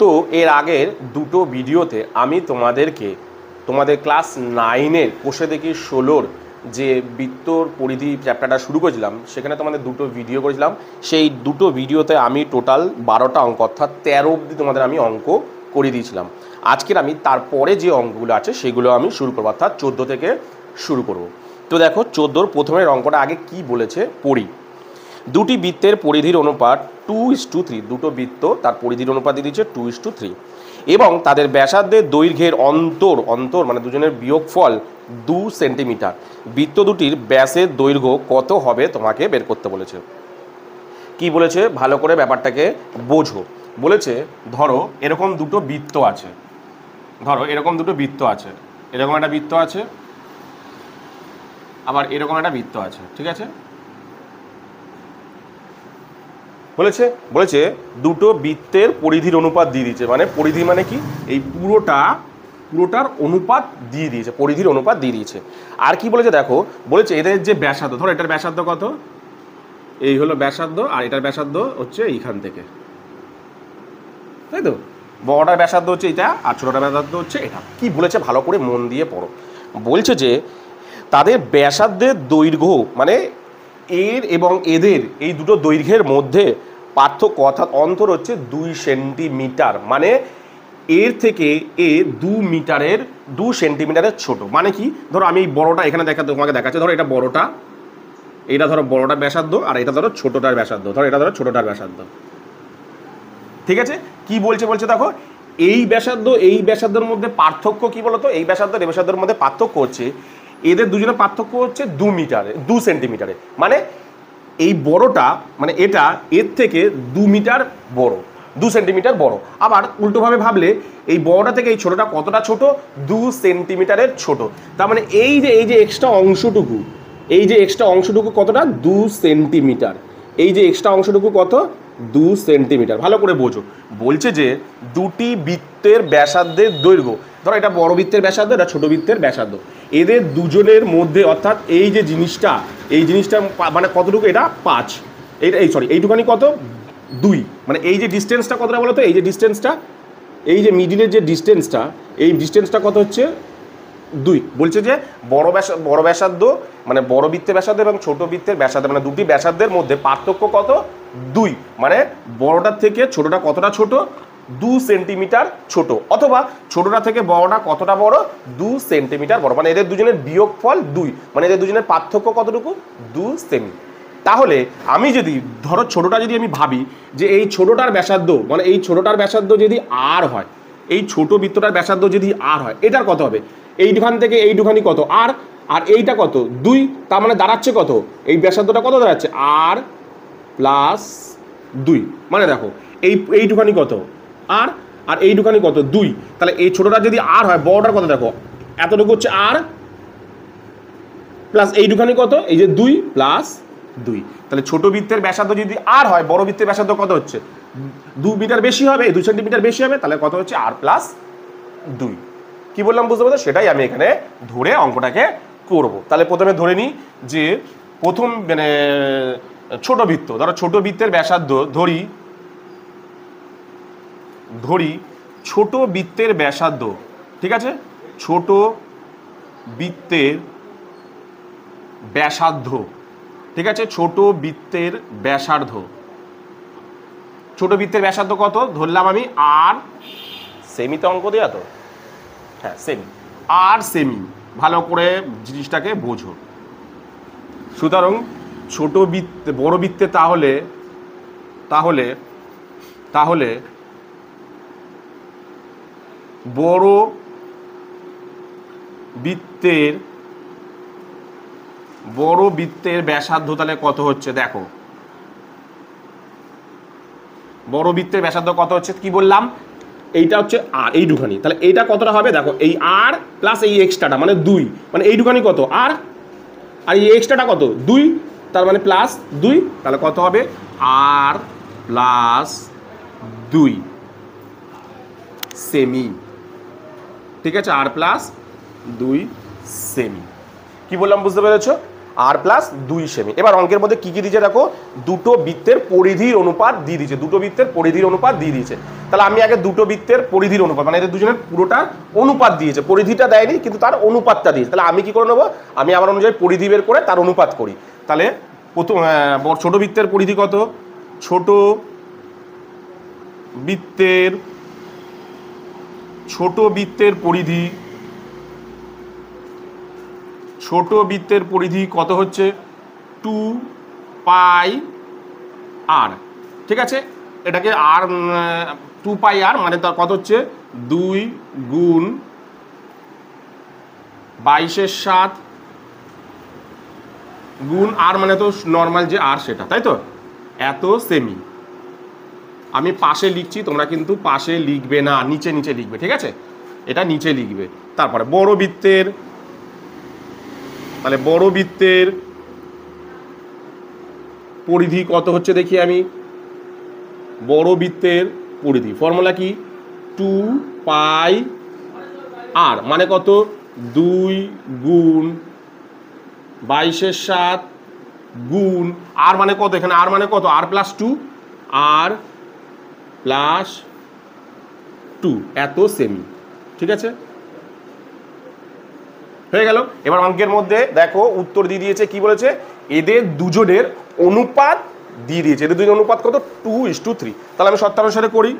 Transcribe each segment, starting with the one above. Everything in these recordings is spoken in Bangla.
তো এর আগের দুটো ভিডিওতে আমি তোমাদের ক্লাস 9-এর কোষে দেখি 16-র যে বৃত্তর পরিধি চ্যাপ্টারটা শুরু করেছিলাম, সেখানে তোমাদের দুটো ভিডিও করেছিলাম। সেই দুটো ভিডিওতে আমি টোটাল 12টা অঙ্ক অর্থাৎ 13 অবধি তোমাদের আমি অঙ্ক করে দিয়েছিলাম। আজকের আমি তারপরে যে অঙ্কগুলো আছে সেগুলো আমি শুরু করবো, অর্থাৎ 14 থেকে শুরু করব। তো দেখো 14-র প্রথমের অঙ্কটা আগে কি বলেছে পড়ি। দুটি বৃত্তের পরিধির অনুপাত 2:3, দুটো বৃত্ত তার পরিধির অনুপাত দিয়ে দিচ্ছে 2:3 এবং তাদের ব্যাসার্ধের দৈর্ঘ্যের অন্তর মানে দুজনের বিয়োগফল 2 সেন্টিমিটার। বৃত্ত দুটির ব্যাসের দৈর্ঘ্য কত হবে তোমাকে বের করতে বলেছে। কি বলেছে ভালো করে ব্যাপারটাকে বোঝো। বলেছে ধরো এরকম দুটো বৃত্ত আছে, এরকম একটা বৃত্ত আছে, আবার এরকম একটা বৃত্ত আছে, ঠিক আছে। বলেছে দুটো বৃত্তের পরিধির অনুপাত দিয়ে দিয়েছে, মানে পরিধি মানে কি, এই পুরোটার অনুপাত দিয়ে দিয়েছে, পরিধির অনুপাত দিয়ে দিয়েছে। আর কি বলেছে দেখো, বলেছে এদের যে ব্যাসার্ধ, ধরো এটার ব্যাসার্ধ কত, এই হলো ব্যাসার্ধ, আর এটার ব্যাসার্ধ হচ্ছে এইখান থেকে, তাই তো। বড়টার ব্যাসার্ধ হচ্ছে এটা আর ছোটটার ব্যাসার্ধ হচ্ছে এটা। কি বলেছে ভালো করে মন দিয়ে পড়ো। বলছে যে তাদের ব্যাসার্ধের দৈর্ঘ্য মানে এর এবং এদের এই দুটো দৈর্ঘ্যের মধ্যে পার্থক্য অর্থাৎ অন্তর হচ্ছে 2 সেন্টিমিটার, মানে এর থেকে এ 2 সেন্টিমিটারের ছোট। মানে কি, ধরো আমি এই বড়টা এখানে তোমাকে দেখাচ্ছি, ধরো এটা বড়টা, এটা ধরো বড়টার ব্যাসার্ধ, আর এটা ধরো ছোটটার ব্যাসার্ধ, ছোটটার ব্যাসার্ধ, ঠিক আছে। কি বলছে দেখো এই ব্যাসার্ধের মধ্যে পার্থক্য কি বলতো, এই ব্যাসার্ধের মধ্যে পার্থক্য হচ্ছে এদের দুজনের পার্থক্য হচ্ছে 2 সেন্টিমিটারে। মানে এই বড়টা মানে এটা এর থেকে 2 সেন্টিমিটার বড়। আবার উল্টোভাবে ভাবলে এই বড়টা থেকে এই ছোটটা কতটা ছোট, 2 সেন্টিমিটারের ছোট। তার মানে এই যে এক্সট্রা অংশটুকু কতটা, 2 সেন্টিমিটার। এই যে এক্সট্রা অংশটুকু কত, 2 সেন্টিমিটার। ভালো করে বোঝো। বলছে যে দুটি বৃত্তের ব্যাসার্ধের দৈর্ঘ্য, ধরো এটা বড় বৃত্তের ব্যাসার্ধ, এটা ছোট বৃত্তের ব্যাসার্ধ, এদের দুজনের মধ্যে অর্থাৎ এই জিনিসটা মানে কতটুকু, এটা 5, এইটুখানি কত, 2। মানে এই যে ডিস্টেন্সটা কতটা বলো তো, এই যে মিডিলের যে ডিস্টেন্সটা কত হচ্ছে, 2। বলছে যে বড় ব্যাসার্ধ মানে বড় বৃত্তের ব্যাসার্ধ এবং ছোট বৃত্তের ব্যাসার্ধ মানে দুটি ব্যাসার্ধের মধ্যে পার্থক্য কত, 2। মানে বড়টার থেকে ছোটটা কতটা ছোট, 2 সেন্টিমিটার ছোট, অথবা ছোটটা থেকে বড়টা কতটা বড়, 2 সেন্টিমিটার বড়। মানে এদের দুজনের বিয়োগফল 2, মানে এদের দুজনের পার্থক্য কতটুকু, 2 সেমি। তাহলে আমি যদি ধরো ছোটটা যদি আমি ভাবি যে এই ছোটটার ব্যাসার্ধ মানে এই ছোটটার ব্যাসার্ধ যদি আর হয়, এই ছোট বৃত্তটার ব্যাসার্ধ যদি আর হয়, এটার কত হবে, এইখান থেকে এইটুখানি কত আর, আর এইটা কত, 2। তার মানে দাঁড়াচ্ছে কত, এই ব্যাসার্ধটা কত দাঁড়াচ্ছে, আর প্লাস 2। মানে দেখো এইটুখানি কত আর, আর এইটুখানি কত, 2। তাহলে এই ছোটটা যদি আর হয়, বড়টার কত দেখো, এতটুকু হচ্ছে আর প্লাস এইটুখানি কত, এই যে 2 প্লাস 2। তাহলে ছোট বৃত্তের ব্যাসার্ধ যদি আর হয়, বড় বৃত্তের ব্যাসার্ধ কত হচ্ছে, 2 মিটার বেশি হবে, 2 সেন্টিমিটার বেশি হবে, তাহলে কত হচ্ছে, আর প্লাস 2। কি বললাম বুঝতে পারছো, সেটাই আমি এখানে ধরে অঙ্কটাকে করব। তাহলে প্রথমে ধরে নিই যে প্রথম মানে ছোট বৃত্ত, ধরো ছোট বৃত্তের ব্যাসার্ধ ধরি ছোট বৃত্তের ব্যাসার্ধ, ঠিক আছে, ছোট বৃত্তের ব্যাসার্ধ, ঠিক আছে, ছোট বৃত্তের ব্যাসার্ধ কত ধরলাম আমি, আর সেমিতে অঙ্ক দেয়া তো, হ্যাঁ সেমি, আর সেমি। ভালো করে জিনিসটাকে বোঝো। সুতরাং ছোট বৃত্তে বড় বৃত্তে তাহলে বড় বৃত্তের ব্যাসার্ধ তাহলে কত হচ্ছে দেখো, বড় বৃত্তের ব্যাসার্ধ কত হচ্ছে, কি বললাম, এইটা হচ্ছে আর এইটুখানি, তাহলে এইটা কতটা হবে দেখো, এই আর প্লাস এই এক্সট্রাটা মানে 2, মানে এইটুখানি কত আর, আর এই এক্সট্রাটা কত 2, তার মানে প্লাস 2, তাহলে কত হবে, আর প্লাস 2 সেমি, ঠিক আছে, আর প্লাস 2 সেমি। কি বললাম বুঝতে পেরেছো। আর প্লাস 2 সেমি। এবার অঙ্কের মধ্যে কি কি দিয়েছে দেখো, দুটো বৃত্তের পরিধির অনুপাত দিয়ে দিয়েছে, দুটো বৃত্তের পরিধির অনুপাত দিয়ে দিয়েছে। তাহলে আমি আগে দুটো বৃত্তের পরিধির অনুপাত, মানে এদের দুজনের পুরোটা অনুপাত দিয়েছে, পরিধিটা দেয়নি কিন্তু তার অনুপাতটা দিয়েছে। তাহলে আমি কি করে নেবো, আমি আমার অনুযায়ী পরিধি বের করে তার অনুপাত করি। তাহলে প্রথম ছোট বৃত্তের পরিধি কত, ছোট বৃত্তের পরিধি কত হচ্ছে 2πr, ঠিক আছে। এটাকে আর 2πr মানে তার কত হচ্ছে 2 গুণ 22/7 গুণ আর মানে তো নর্মাল যে আর সেটা, তাই তো, এত সেমি। আমি পাশে লিখছি, তোমরা কিন্তু পাশে লিখবে না, নিচে নিচে লিখবে, ঠিক আছে, এটা নিচে লিখবে। তারপরে বড় বৃত্তের, তাহলে বড় বৃত্তের পরিধি কত হচ্ছে দেখি আমি, বড় বৃত্তের পরিধি ফর্মুলা কি 2πr মানে কত 2 গুণ 22/7 গুণ আর মানে কত, এখানে আর মানে কত r + 2, আর প্লাস 2 এত সেমি, ঠিক আছে, হয়ে গেল। এবার অঙ্কের মধ্যে দেখো উত্তর দিয়ে দিয়েছে, কি বলেছে, এদের দুজনের অনুপাত দিয়ে দিয়েছে, এদের দুজনের অনুপাত কত 2:3। তাহলে আমি শর্তানুসারে করি,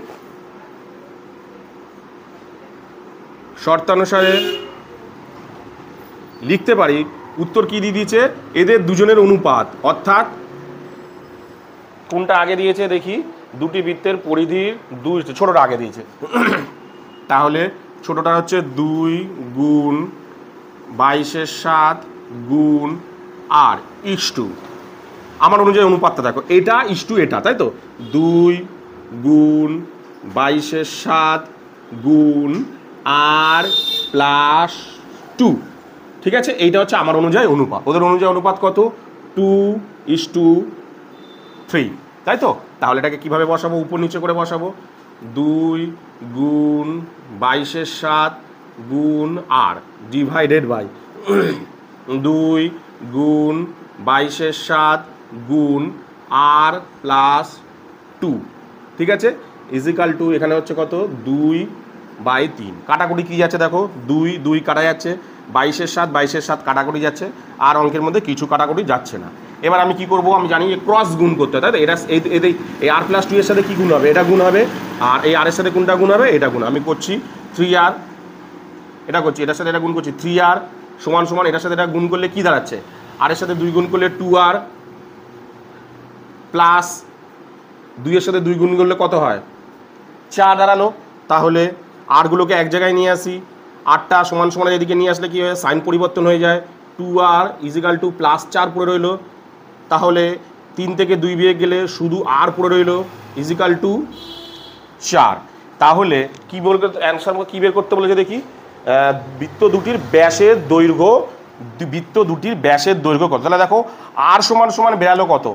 শর্তানুসারে লিখতে পারি, উত্তর কি দিয়ে দিয়েছে, এদের দুজনের অনুপাত, অর্থাৎ কোনটা আগে দিয়েছে দেখি, দুটি বৃত্তের পরিধির 2, ছোটটা আগে দিয়েছে, তাহলে ছোটটা হচ্ছে 2 গুণ 22/7 গুণ আর ইস্টু, আমার অনুযায়ী অনুপাতটা দেখো, এটা ইস্টু এটা, তাই তো, 2 গুণ 22/7 গুণ আর প্লাস 2, ঠিক আছে, এইটা হচ্ছে আমার অনুযায়ী অনুপাত। ওদের অনুযায়ী অনুপাত কত 2:3, তাই তো। তাহলে এটাকে কিভাবে বসাবো, উপর নিচে করে বসাবো, 2 গুণ 22/7 গুণ আর ডিভাইডেড বাই 2 গুণ 22/7 গুণ আর প্লাস 2, ঠিক আছে, ইজিক্যাল টু এখানে হচ্ছে কত 2/3। কাটাকুটি কি যাচ্ছে দেখো, 2 কাটা যাচ্ছে, 22/7 কাটাকুটি যাচ্ছে, আর অঙ্কের মধ্যে কিছু কাটাকুটি যাচ্ছে না। এবার আমি কি করব, আমি জানি ক্রস গুণ করতে হয়, তাই তো, এটা এই আর প্লাস 2 এর সাথে কি গুণ হবে, এটা গুণ হবে, আর এই আর এর সাথে কোনটা গুণ হবে, এটা গুণ। আমি করছি 3r, এটা করছি, এটার সাথে এটা গুণ করছি, 3r সমান সমান এটার সাথে এটা গুণ করলে কি দাঁড়াচ্ছে, আর এর সাথে 2 গুণ করলে 2r প্লাস 2 এর সাথে 2 গুণ করলে কত হয় 4 দাঁড়ালো। তাহলে আরগুলোকে এক জায়গায় নিয়ে আসি, আটটা সমান সমান এদিকে নিয়ে আসলে কি হয়, সাইন পরিবর্তন হয়ে যায়, 2r ইজিক্যাল টু +4 পড়ে রইল। তাহলে 3 থেকে 2 বিয়োগ গেলে শুধু আর পড়ে রইল ইজিক্যাল টু 4। তাহলে কি বলতে অ্যান্সার কি বের করতে বলেছে দেখি, বৃত্ত দুটির ব্যাসের দৈর্ঘ্য কত। তাহলে দেখো আর সমান সমান বেরালো কত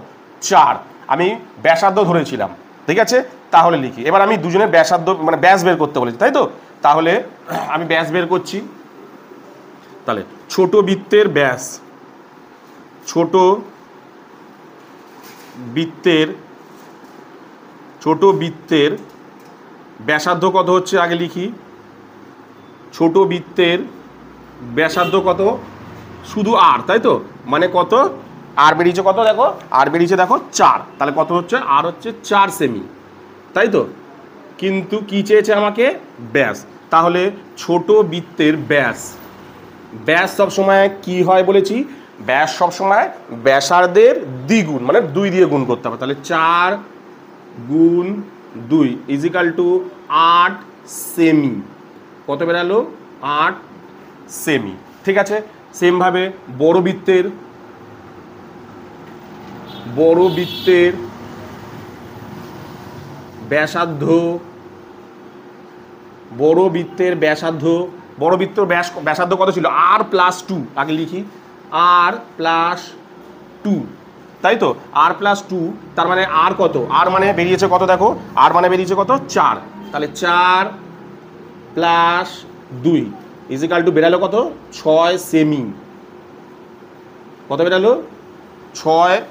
4, আমি ব্যাসার্ধ ধরেছিলাম, ঠিক আছে। তাহলে লিখি, এবার আমি দুজনের ব্যাসার্ধ মানে ব্যাস বের করতে বলেছি, তাই তো। তাহলে আমি ব্যাস বের করছি, তাহলে ছোট বৃত্তের ব্যাস, ছোট বৃত্তের ব্যাসার্ধ কত হচ্ছে আগে লিখি, ছোট বৃত্তের ব্যাসার্ধ কত, শুধু আর, তাই তো, মানে কত আর বেরিয়েছে কত দেখো, আর বেরিয়েছে দেখো 4, তাহলে কত হচ্ছে আর হচ্ছে 4 সেমি, তাই তো। কিন্তু কি চেয়েছে আমাকে, ব্যাস। তাহলে ছোট বৃত্তের ব্যাস সবসময় কি হয় বলেছি, ব্যাস সবসময় ব্যাসার্ধের দ্বিগুণ, মানে 2 দিয়ে গুণ করতে হবে। তাহলে 4 গুণ 2 ইজিক্যাল টু 8 সেমি, কত বেরালো 8 সেমি, ঠিক আছে। সেমভাবে বড় বৃত্তের ব্যাসার্ধ, বড় বৃত্তের ব্যাসার্ধ কত ছিল, আর প্লাস 2, আগে লিখি আর প্লাস 2, তাই তো, আর প্লাস 2, তার মানে আর কত, আর মানে বেরিয়েছে কত দেখো, আর মানে বেরিয়েছে কত 4, তাহলে 4 প্লাস 2 ইজিক্যাল টু বেরালো কত 6 সেমি, কত বেরালো? 6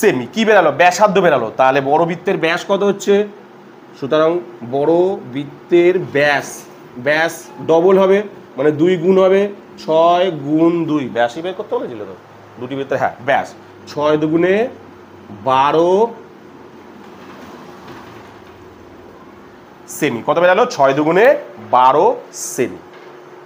সেমি। কি বেরালো? ব্যাসার্ধ বেরালো। তাহলে বড় বৃত্তের ব্যাস কত হচ্ছে? সুতরাং বড় বৃত্তের ব্যাস ডবল হবে, মানে 2 গুণ হবে, 6 গুণ 2 ব্যাসই বের করতে বলেছিল তো দুটি বৃত্তের, হ্যাঁ ব্যাস 6 দুগুণে 12 সেমি। কত বেরালো? 6 দুগুণে 12 সেমি।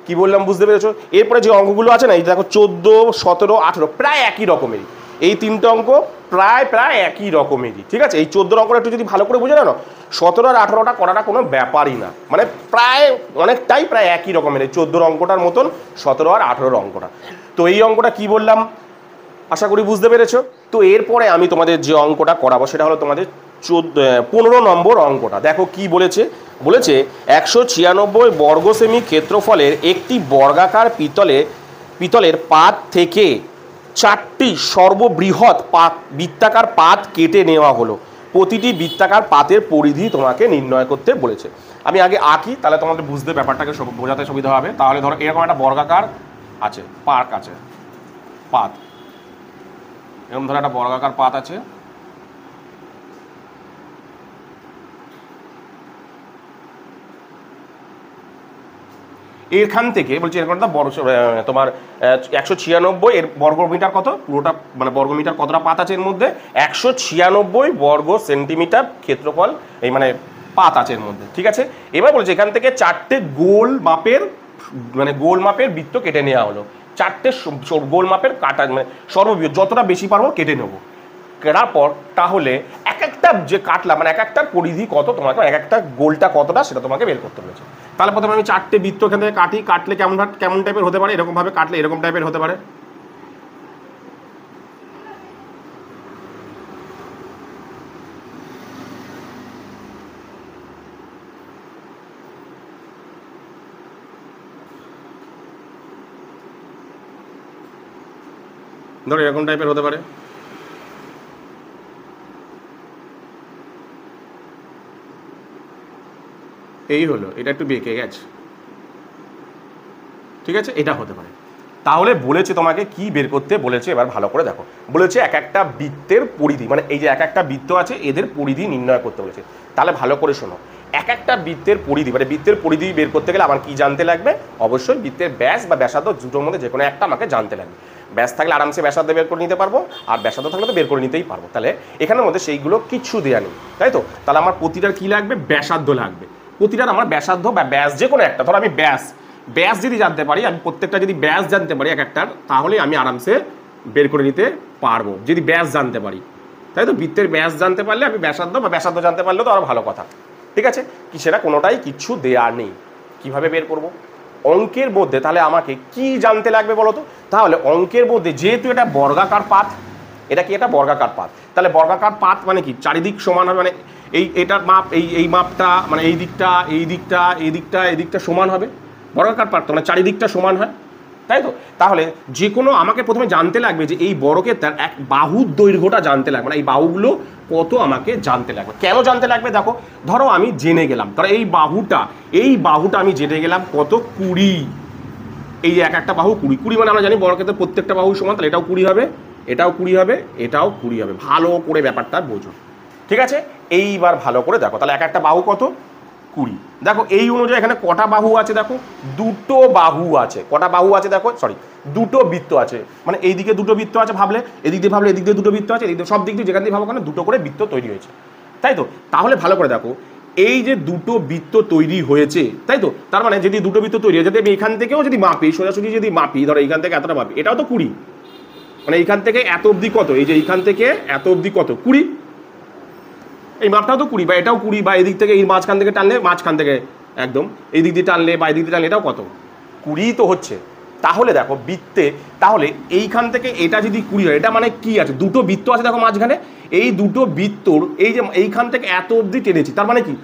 কি বললাম বুঝতে পেরেছো? এরপরে যে অঙ্কগুলো আছে না, এই দেখো 14, 17, 18 প্রায় একই রকমেরই। এই 3টে অঙ্ক প্রায় একই রকমেরই, ঠিক আছে? এই 14 অঙ্কটা একটু যদি ভালো করে বুঝে নাও, 17 আর 18টা করাটা কোনো ব্যাপারই না, মানে প্রায় অনেকটাই প্রায় একই রকমের এই 14 অঙ্কটার মতন 17 আর 18 অঙ্কটা। তো এই অঙ্কটা কি বললাম আশা করি বুঝতে পেরেছো। তো এরপরে আমি তোমাদের যে অঙ্কটা করাবো সেটা হলো তোমাদের 15 নম্বর অঙ্কটা। দেখো কি বলেছে, 196 বর্গ সেমি ক্ষেত্রফলের একটি বর্গাকার পিতলের পাত থেকে 4টি সর্ববৃহৎ বৃত্তাকার পাত কেটে নেওয়া হলো। প্রতিটি বৃত্তাকার পাতের পরিধি তোমাকে নির্ণয় করতে বলেছে। আমি আগে আঁকি, তাহলে তোমাদের বুঝতে ব্যাপারটাকে বোঝাতে সুবিধা হবে। তাহলে ধরো এরকম একটা বর্গাকার আছে, পাত, এরকম ধরো একটা বর্গাকার পাত আছে। এখান থেকে বলছি এরকম তোমার 196 এর বর্গমিটার কত, পুরোটা মানে বর্গমিটার কতটা পাত আছে এর মধ্যে? 196 বর্গ সেন্টিমিটার ক্ষেত্রফল এই মানে পাত আছে এর মধ্যে, ঠিক আছে? এবার বলছে এখান থেকে 4টে গোল মাপের বৃত্ত কেটে নেওয়া হলো। 4টে গোল মাপের কাটা মানে সর্ববৃহৎ যতটা বেশি পারবো কেটে নেবো। কেটার পর তাহলে এক একটা যে কাটলাম মানে এক একটার পরিধি কত তোমাকে, এক একটা গোলটা কতটা সেটা তোমাকে বের করতে বলেছে। তাহলে প্রথমে আমি 4টে বৃত্ত এখান থেকে কাটলে কেমন টাইপের হতে পারে? এরকম ভাবে কাটলে এরকম টাইপের হতে পারে। ধরো এরকম টাইপের হতে পারে। এই হলো, এটা একটু বেঁকে গেছে, ঠিক আছে? এটা হতে পারে। তাহলে বলেছে তোমাকে কি বের করতে বলেছে, এবার ভালো করে দেখো। বলেছে এক একটা বৃত্তের পরিধি, মানে এই যে এক একটা বৃত্ত আছে এদের পরিধি নির্ণয় করতে বলেছে। তাহলে ভালো করে শোনো, এক একটা বৃত্তের পরিধি মানে বৃত্তের পরিধি বের করতে গেলে আমার কি জানতে লাগবে? অবশ্যই বৃত্তের ব্যাস বা ব্যাসার্ধ দুটোর মধ্যে যে কোনো একটা আমাকে জানতে লাগবে। ব্যাস থাকলে আরামসে ব্যাসার্ধ বের করে নিতে পারবো, আর ব্যাসার্ধ থাকলে তো বের করে নিতেই পারবো। তাহলে এখানের মধ্যে সেইগুলো কিচ্ছু দেওয়া নেই, তাই তো? তাহলে আমার প্রতিটার কি লাগবে? ব্যাসার্ধ লাগবে। প্রতিটার আমার ব্যাসার্ধ বা ব্যাস যে কোনো একটা, ধরো আমি ব্যাস যদি জানতে পারি, আমি প্রত্যেকটা যদি ব্যাস জানতে পারি এক একটার, তাহলে আমি আরামসে বের করে নিতে পারবো যদি ব্যাস জানতে পারি, তাই তো? বৃত্তের ব্যাস জানতে পারলে আমি ব্যাসার্ধ বা ব্যাসার্ধ জানতে পারলে তো আরও ভালো কথা, ঠিক আছে? কি সেটা কোনোটাই কিচ্ছু দেয়া নেই। কিভাবে বের করব অঙ্কের মধ্যে? তাহলে আমাকে কি জানতে লাগবে বলো তো? তাহলে অঙ্কের মধ্যে যেহেতু এটা বর্গাকার পাত, এটা কি? এটা বর্গাকার পাত। তাহলে বর্গাকার পাত মানে কি? চারিদিক সমান হবে, মানে এটার মাপ এই মাপটা মানে এই দিকটা সমান হবে। বর্গাকার পাত মানে চারিদিকটা সমান হয়, তাই তো? তাহলে যে কোনো আমাকে প্রথমে জানতে লাগবে যে এই বর্গক্ষেত্রের এক বাহুর দৈর্ঘ্যটা জানতে লাগবে, মানে এই বাহুগুলো কত আমাকে জানতে লাগবে। কেন জানতে লাগবে? দেখো, ধরো আমি জেনে গেলাম, ধরো এই বাহুটা আমি জেনে গেলাম কত, 20। এই যে এক একটা বাহু 20 মানে আমরা জানি বর্গক্ষেত্রের প্রত্যেকটা বাহু সমান, তাহলে এটাও 20 হবে, এটাও 20 হবে, এটাও 20 হবে। ভালো করে ব্যাপারটা বোঝো, ঠিক আছে? এইবার ভালো করে দেখো, তাহলে এক একটা বাহু কত? 20। দেখো এই অনুযায়ী এখানে কটা বাহু আছে? দেখো দুটো বাহু আছে। কটা বাহু আছে? দেখো দুটো বৃত্ত আছে, মানে এইদিকে দুটো বৃত্ত আছে ভাবলে, এদিক দিয়ে ভাবলে এদিক দিয়ে দুটো বৃত্ত আছে, এদিক দিয়ে সব দিক দিয়ে যেখান দিয়ে ভাবো কেন দুটো করে বৃত্ত তৈরি হয়েছে, তাই তো? তাহলে ভালো করে দেখো, এই যে দুটো বৃত্ত তৈরি হয়েছে, তাই তো? তার মানে যদি দুটো বৃত্ত তৈরি হয়েছে, আমি এখান থেকেও যদি মাপি, সোজাসুজি যদি মাপি, ধরো এইখান থেকে এতটা মাপি, এটাও তো 20, মানে এইখান থেকে এত অবধি কত? এই যে এইখান থেকে এত অবধি কত? 20। এই মাপটাও তো 20, বা এটাও 20, বা এদিক থেকে এই মাঝখান থেকে টানলে, মাঝখান থেকে একদম এই দিক দিয়ে টানলে বা এই দিক দিয়ে টানলে এটাও কত? 20 তো হচ্ছে। তাহলে দেখো বৃত্তে, তাহলে এইখান থেকে এটা যদি 20 হয়, এটা মানে কি আছে? দুটো বৃত্ত আছে দেখো মাঝখানে, এই দুটো বৃত্তর এই যে এইখান থেকে এত অবধি টেনেছি, তার মানে কি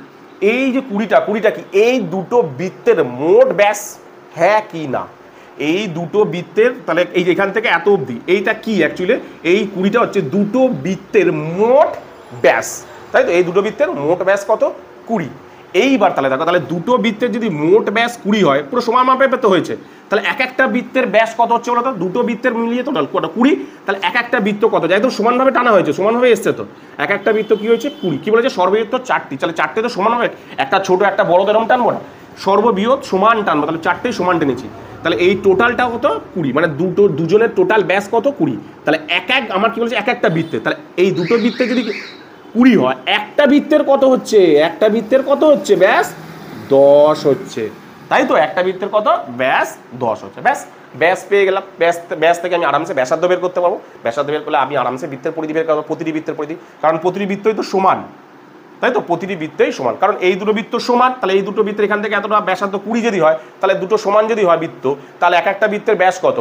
এই যে 20টা কি এই দুটো বৃত্তের মোট ব্যাস? হ্যাঁ কি না? এই দুটো বৃত্তের, তাহলে এই যে এখান থেকে এত অবধি এইটা কি অ্যাকচুয়ালি? এই 20টা হচ্ছে দুটো বৃত্তের মোট ব্যাস, তাই তো? এই দুটো বৃত্তের মোট ব্যাস কত? 20। এইবার তাহলে দেখো, তাহলে দুটো বৃত্তের যদি মোট ব্যাস 20 হয়, পুরো সমান মাপে তো হয়েছে, তাহলে এক একটা বৃত্তের ব্যাস কত হচ্ছে বলো তো? দুটো বৃত্তের মিলিয়ে টোটাল কত? 20। তাহলে এক একটা বৃত্ত কত? যেহেতু সমানভাবে টানা হয়েছে, সমানভাবে এসছে, তো এক একটা বৃত্ত কি হয়েছে? 20। কি বলেছে? সর্ববৃত্ত 4টি, তাহলে 4টে তো সমান হবে, একটা ছোট একটা বড় এরকম টানবো না, সর্ববৃহৎ সমান টানবো, তাহলে 4টেই সমান টেনেছি। তাহলে এই টোটালটা কত? 20, মানে দুজনের টোটাল ব্যাস কত? 20। তাহলে আমার কি বলেছে? এক একটা বৃত্তে, তাহলে এই দুটো বৃত্তে যদি 20 হয়, একটা বৃত্তের কত হচ্ছে? একটা বৃত্তের কত হচ্ছে ব্যাস? 10 হচ্ছে, তাই তো? একটা বৃত্তের কত? ব্যাস 10 হচ্ছে। ব্যাস পেয়ে গেলাম। ব্যাস থেকে আমি আরামসে ব্যাসার্ধ বের করতে পারবো। ব্যাসার্ধ বের করলে আমি আরামসে বৃত্তের পরিধি বের করবো, প্রতিটি বৃত্তের পরিধি, কারণ প্রতিটি বৃত্তই তো সমান, তাই তো? প্রতিটি বৃত্তেই সমান, কারণ এই দুটো বৃত্ত সমান, তাহলে এই দুটো বৃত্তের এখান থেকে এতটা ব্যাসার্ধ 20 যদি হয়, তাহলে দুটো সমান যদি হয় বৃত্ত, তাহলে এক একটা বৃত্তের ব্যাস কত?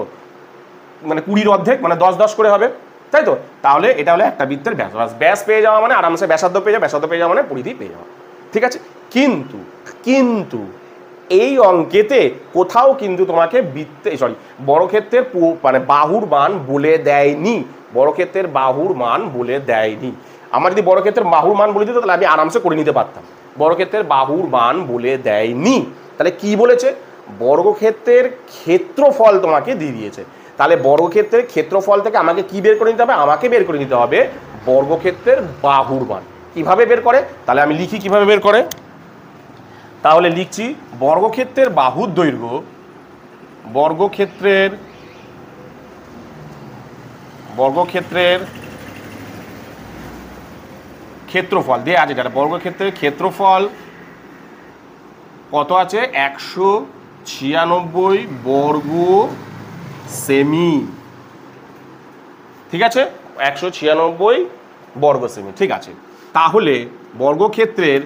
মানে 20-র অর্ধেক, মানে 10-10 করে হবে, তাই তো? তাহলে এটা হলো একটা বৃত্তের ব্যাস। ব্যাস পেয়ে যাওয়া মানে আরামসে ব্যাসার্ধ পেয়ে যাওয়া, ব্যাসার্ধ পেয়ে যাওয়া মানে পরিধি পেয়ে যাওয়া, ঠিক আছে? কিন্তু এই অঙ্কেতে কোথাও কিন্তু তোমাকে বর্গক্ষেত্রের মানে বাহুর মান বলে দেয়নি। বর্গক্ষেত্রের বাহুর মান বলে দেয়নি। আমার যদি বর্গক্ষেত্রের বাহুর মান বলে দিত, তাহলে আমি আরামসে করে নিতে পারতাম। বর্গক্ষেত্রের বাহুর মান বলে দেয়নি। তাহলে কি বলেছে? বর্গক্ষেত্রের ক্ষেত্রফল তোমাকে দিয়ে দিয়েছে। তাহলে বর্গক্ষেত্রের ক্ষেত্রফল থেকে আমাকে কি বের করে নিতে হবে? আমাকে বের করে নিতে হবে বর্গক্ষেত্রের বাহুর মান। কিভাবে বের করে? তাহলে আমি লিখি কিভাবে বের করে। তাহলে লিখছি, বর্গক্ষেত্রের বাহুর দৈর্ঘ্য, বর্গক্ষেত্রের ক্ষেত্রফল দিয়ে আছে, এটা বর্গক্ষেত্রের ক্ষেত্রফল কত আছে? 196 বর্গ সেমি, ঠিক আছে? 196 বর্গ সেমি, ঠিক আছে? তাহলে বর্গক্ষেত্রের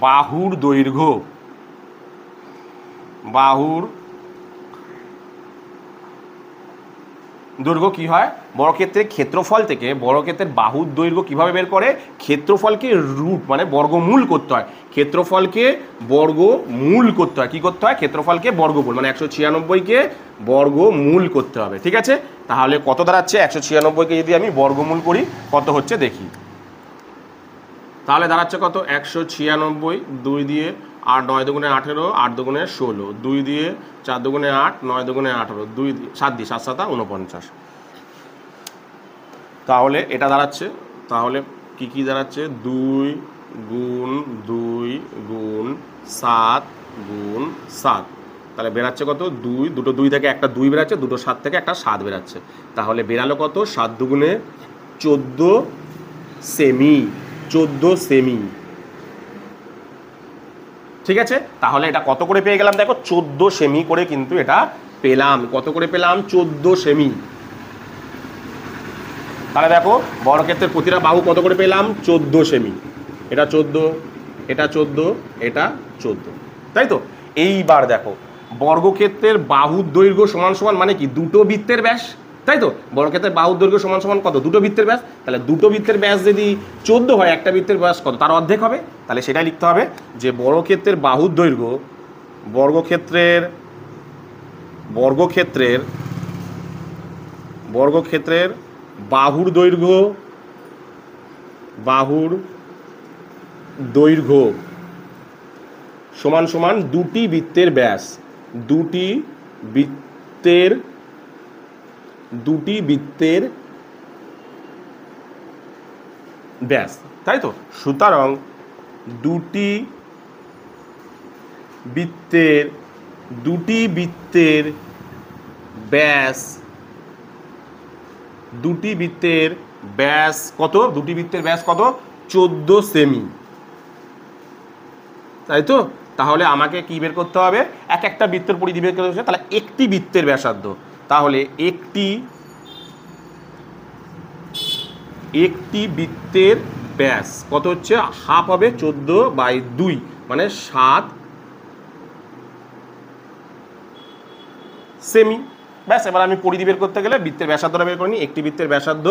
বাহুর দৈর্ঘ্য, কি হয়? বর্গক্ষেত্রের ক্ষেত্রফল থেকে বর্গক্ষেত্রের বাহুর দৈর্ঘ্য কিভাবে বের করে? ক্ষেত্রফলকে রুট মানে বর্গমূল করতে হয়। ক্ষেত্রফলকে বর্গমূল করতে হয়। কি করতে হয়? ক্ষেত্রফলকে বর্গমূল, মানে 196কে বর্গমূল করতে হবে, ঠিক আছে? তাহলে কত দাঁড়াচ্ছে? 196কে যদি আমি বর্গমূল করি কত হচ্ছে দেখি। তাহলে দাঁড়াচ্ছে কত? 196, 2 দিয়ে 8 9 দুগুণে 18, 8 দুগুণে 16, 2 দিয়ে 4 দুগুণে 8, 9 দুগুণে 18, 2 দিয়ে 7 দিয়ে 7 7 49। তাহলে এটা দাঁড়াচ্ছে, তাহলে কি দাঁড়াচ্ছে? 2 গুণ 2 গুণ 7 গুণ 7, তাহলে বেরাচ্ছে কত? 2, দুটো 2 থেকে একটা 2 বেরাচ্ছে, দুটো 7 থেকে একটা 7 বেরাচ্ছে। তাহলে বেরালো কত? 7 দুগুণে 14 সেমি, 14 সেমি, ঠিক আছে? তাহলে এটা কত করে পেয়ে গেলাম? দেখো 14 সেমি করে কিন্তু এটা পেলাম। কত করে পেলাম? 14 সেমি। তাহলে দেখো বর্গক্ষেত্রের প্রতিটা বাহু কত করে পেলাম? 14 সেমি। এটা 14, এটা 14, এটা 14, তাই তো? এইবার দেখো বর্গক্ষেত্রের বাহুর দৈর্ঘ্য সমান সমান মানে কি? দুটো বৃত্তের ব্যাস, তাই তো? বর্গক্ষেত্রের বাহুর দৈর্ঘ্য সমান সমান কত? দুটো বৃত্তের ব্যাস। তাহলে দুটো বৃত্তের ব্যাস যদি 14 হয়, একটা বৃত্তের ব্যাস কত? তার অর্ধেক হবে। তাহলে সেটাই লিখতে হবে যে বর্গক্ষেত্রের বাহুর দৈর্ঘ্য, বর্গক্ষেত্রের বাহুর দৈর্ঘ্য সমান সমান দুটি বৃত্তের ব্যাস, দুটি বৃত্তের ব্যাস, তাই তো? সুতরাং দুটি বৃত্তের ব্যাস কত? দুটি বৃত্তের ব্যাস কত? 14 সেমি, তাই তো? তাহলে আমাকে কি বের করতে হবে? এক একটা বৃত্তের পরিধি বের করতে হবে। তাহলে একটি বৃত্তের ব্যাসার্ধ, তাহলে একটি বৃত্তের ব্যাস কত হচ্ছে? হাফ হবে 14/2, মানে 7 সেমি। ব্যাস, এবার আমি পরিধি বের করতে গেলে বৃত্তের ব্যাসার্ধটা বের করে নিই। একটি বৃত্তের ব্যাসার্ধ,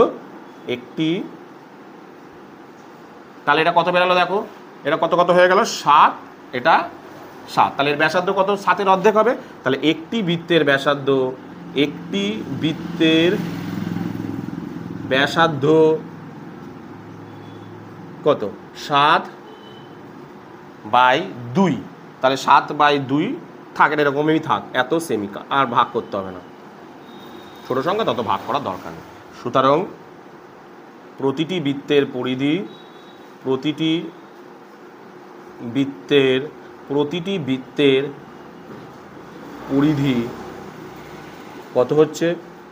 তাহলে এটা কত বেরালো? দেখো এটা কত হয়ে গেল? 7, এটা 7, তাহলে এর ব্যাসার্ধ কত? 7-এর অর্ধেক হবে। তাহলে একটি বৃত্তের ব্যাসার্ধ, ব্যাসার্ধ কত 7/2, তাহলে 7/2 থাক, এরকমই থাক, এত সেমি, আর ভাগ করতে হবে না, ছোট সংখ্যা তত ভাগ করার দরকার নেই। সুতরাং প্রতিটি বৃত্তের পরিধি, প্রতিটি বৃত্তের পরিধি কত হচ্ছে,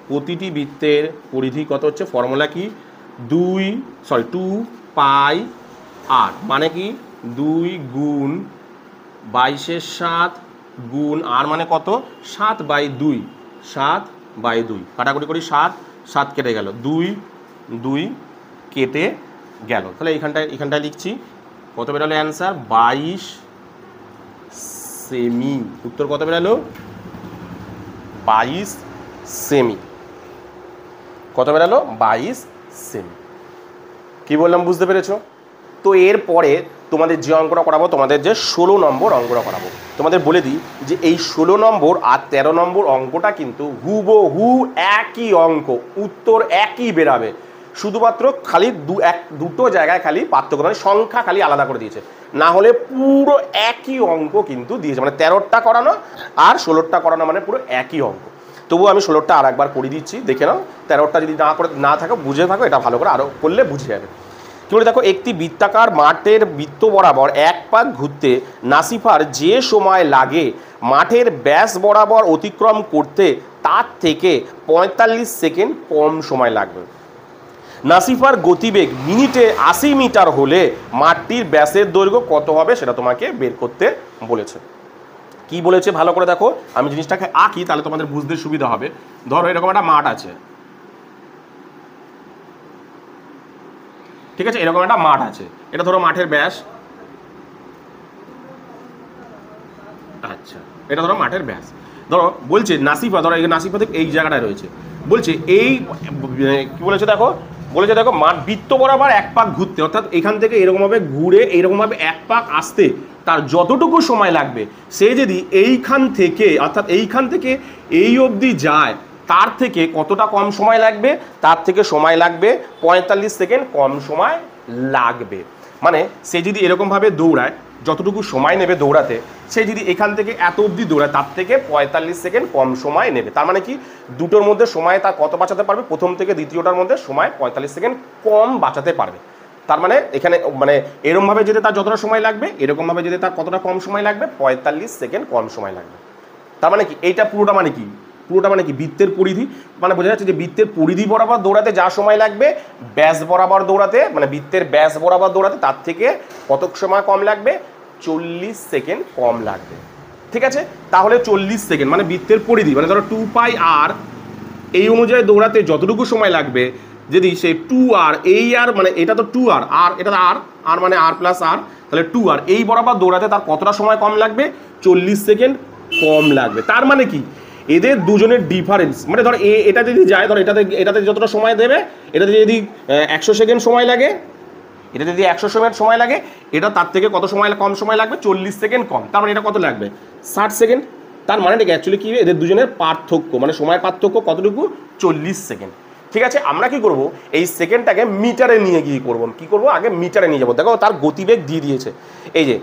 প্রতিটি বৃত্তের পরিধি কত হচ্ছে, ফর্মুলা কি 2πr, মানে কি 2 গুণ 22/7 গুণ আর মানে কত 7/2, 7/2 কাটাকুটি করি, 7 কেটে গেল, 2 কেটে গেল, তাহলে এখানটায় লিখছি কত বেরোলো অ্যান্সার 22 সেমি। উত্তর কত বেরোলো 22 সেমি। কত বেরোলো 22 সেমি। কি বললাম বুঝতে পেরেছো? তো এরপরে তোমাদের যে অঙ্কটা করাবো, তোমাদের যে 16 নম্বর অঙ্কটা করাবো, তোমাদের বলে দিই যে এই 16 নম্বর আর 13 নম্বর অঙ্কটা কিন্তু হুবহু একই অঙ্ক, উত্তর একই বেরাবে, শুধুমাত্র খালি দুটো জায়গায় খালি পার্থক্য, মানে সংখ্যা খালি আলাদা করে দিয়েছে, না হলে পুরো একই অঙ্ক কিন্তু দিয়েছে, মানে 13টা করানো আর 16টা করানো মানে পুরো একই অঙ্ক। তবুও আমি 16টা আর একবার করে দিচ্ছি, দেখে নাও। 13টা যদি না থাকো বুঝে থাকো, এটা ভালো করে আরও করলে বুঝে যাবে। কি বলে দেখো, একটি বৃত্তাকার মাঠের বৃত্ত বরাবর এক পাক ঘুরতে নাসিফার যে সময় লাগে মাঠের ব্যাস বরাবর অতিক্রম করতে তার থেকে 45 সেকেন্ড কম সময় লাগবে। নাসিফার গতিবেগ মিনিটে 80 মিটার হলে মাঠটির ব্যাসের দৈর্ঘ্য কত হবে সেটা তোমাকে বের করতে বলেছে। কি বলেছে ভালো করে দেখো, আমি জিনিসটাকে আঁকি তাহলে তোমাদের বুঝতে সুবিধা হবে। ধরো এরকম একটা মাঠ আছে, ঠিক আছে, এরকম একটা মাঠ আছে, এটা ধরো মাঠের ব্যাস, আচ্ছা এটা ধরো মাঠের ব্যাস। ধরো বলছে নাসিফা, ধরো এই নাসিফা থেকে এই জায়গাটায় রয়েছে, বলছে এই কি বলেছে দেখো, বলেছে দেখো মাঠ বৃত্ত বরাবর এক পাক ঘুরতে, অর্থাৎ এখান থেকে এরকমভাবে ঘুরে এইরকমভাবে এক পাক আসতে তার যতটুকু সময় লাগবে, সে যদি এইখান থেকে অর্থাৎ এইখান থেকে এই অবধি যায় তার থেকে কতটা কম সময় লাগবে, তার থেকে সময় লাগবে 45 সেকেন্ড কম সময় লাগবে। মানে সে যদি এরকমভাবে দৌড়ায়, যতটুকু সময় নেবে দৌড়াতে, সে যদি এখান থেকে এত অবধি দৌড়ায় তার থেকে 45 সেকেন্ড কম সময় নেবে। তার মানে কি দুটোর মধ্যে সময় তার কত বাঁচাতে পারবে, প্রথম থেকে দ্বিতীয়টার মধ্যে সময় 45 সেকেন্ড কম বাঁচাতে পারবে। তার মানে এখানে মানে এরকমভাবে যেতে তার যতটা সময় লাগবে, এরকমভাবে যেতে তার কতটা কম সময় লাগবে, 45 সেকেন্ড কম সময় লাগবে। তার মানে কি এইটা পুরোটা মানে কি, পুরোটা মানে কি বৃত্তের পরিধি, মানে বোঝা যাচ্ছে যে বৃত্তের পরিধি বরাবর দৌড়াতে যা সময় লাগবে, ব্যাস বরাবর দৌড়াতে মানে বৃত্তের ব্যাস বরাবর দৌড়াতে তার থেকে কত সময় কম লাগবে, 40 সেকেন্ড কম লাগবে। ঠিক আছে, তাহলে 40 সেকেন্ড মানে বৃত্তের পরিধি, মানে ধরো 2πr, এই অনুযায়ী দৌড়াতে যতটুকু সময় লাগবে, যদি সে 2r, এই আর মানে এটা তো 2r, আর এটা আর মানে r প্লাস r, তাহলে 2r এই বরাবর দৌড়াতে তার কতটা সময় কম লাগবে, 40 সেকেন্ড কম লাগবে। তার মানে কি এদের দুজনের ডিফারেন্স, মানে ধর এটা যদি যায়, ধর এটাতে যতটা সময় দেবে, এটাতে যদি 100 সেকেন্ড সময় লাগে, এটা যদি 100 সেকেন্ড সময় লাগে, এটা তার থেকে কত সময় কম সময় লাগবে, 40 সেকেন্ড কম। তার মানে এটা কত লাগবে, 60 সেকেন্ড। তার মানে এটা অ্যাকচুয়ালি কি এদের দুজনের পার্থক্য, মানে সময়ের পার্থক্য কতটুকু, 40 সেকেন্ড। ঠিক আছে, আমরা কি করব, এই সেকেন্ডটাকে মিটারে নিয়ে গিয়ে করব। কি করব, আগে মিটারে নিয়ে যাবো। দেখো তার গতিবেগ দিয়ে দিয়েছে, এই যে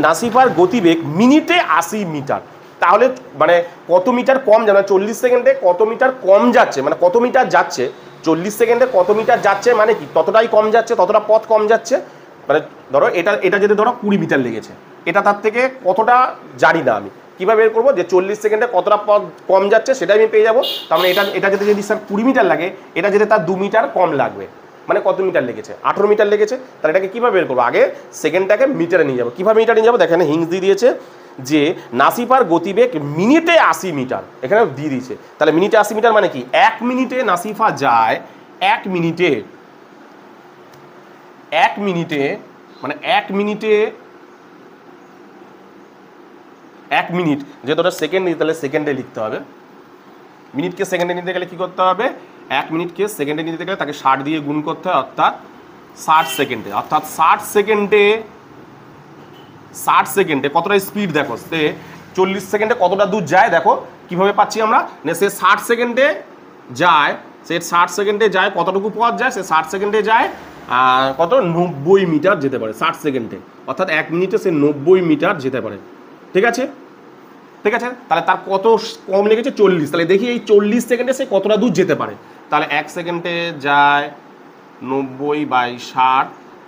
নাসিফার গতিবেগ মিনিটে 80 মিটার, তাহলে মানে কত মিটার কম যাবে, 40 সেকেন্ডে কত মিটার কম যাচ্ছে, মানে কত মিটার যাচ্ছে 40 সেকেন্ডে কত মিটার যাচ্ছে, মানে কি ততটাই কম যাচ্ছে, ততটা পথ কম যাচ্ছে। মানে ধরো এটা যদি ধরো 20 মিটার লেগেছে, এটা তার থেকে কতটা জানি না, আমি কীভাবে বের করবো যে 40 সেকেন্ডে কতটা পথ কম যাচ্ছে সেটা আমি পেয়ে যাবো। তার মানে এটা যদি স্যার 20 মিটার লাগে, এটা যেতে তার 2 মিটার কম লাগবে, মানে কত মিটার লেগেছে, 18 মিটার লেগেছে। তাহলে এটাকে কীভাবে বের করবো, আগে সেকেন্ডটাকে মিটারে নিয়ে যাবো। কীভাবে মিটারে নিয়ে যাবো, দেখেন হিংস দিয়ে দিয়েছে যে নাসিফার গতিবেগ মিনিটে 80 মিটার, এখানে দিয়ে দিয়েছে। তাহলে মিনিটে 80 মিটার মানে কি 1 মিনিটে নাসিফা যায়, 1 মিনিটে মানে 1 মিনিট, যেহেতু ওটা সেকেন্ড নিতে, তাহলে সেকেন্ডে লিখতে হবে। মিনিটকে সেকেন্ডে নিতে গেলে কি করতে হবে, 1 মিনিটকে সেকেন্ডে নিতে গেলে তাকে 60 দিয়ে গুণ করতে হয়, অর্থাৎ 60 সেকেন্ডে। অর্থাৎ 60 সেকেন্ডে কতটা স্পিড দেখো, সে 40 সেকেন্ডে কতটা দূর যায় দেখো কিভাবে পাচ্ছি আমরা, সে 60 সেকেন্ডে যায় সে 60 সেকেন্ডে যায় কতটুকু পথ যায়, সে 60 সেকেন্ডে যায় কত 90 মিটার যেতে পারে 60 সেকেন্ডে, অর্থাৎ 1 মিনিটে সে 90 মিটার যেতে পারে। ঠিক আছে, ঠিক আছে, তাহলে তার কত কম লেগেছে 40, তাহলে দেখি এই 40 সেকেন্ডে সে কতটা দূর যেতে পারে। তাহলে 1 সেকেন্ডে যায় 90/60,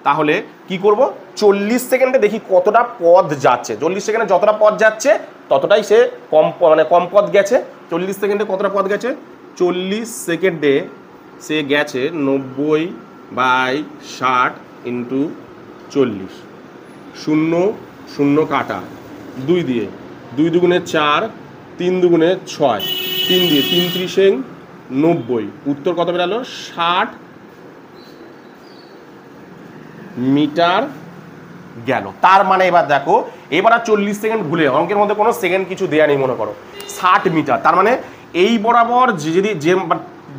তাহলে কি করব 40 সেকেন্ডে দেখি কতটা পথ যাচ্ছে, 40 সেকেন্ডে যতটা পথ যাচ্ছে ততটাই সে কম পথ গেছে। 40 সেকেন্ডে কতটা পথ গেছে, 40 সেকেন্ডে সে গেছে 90/60 ইন্টু 40, 0 0 কাটা 2 দিয়ে, 2 দুগুণে 4, 3 দুগুণে 6, 3 দিয়ে 3 × 90, উত্তর কত বেরালো 60 মিটার গেল। তার মানে এবার দেখো, এবার আর 40 সেকেন্ড ভুলে, অঙ্কের মধ্যে কোনো সেকেন্ড কিছু দেয়া নেই, মনে করো 60 মিটার। তার মানে এই বরাবর যদি যে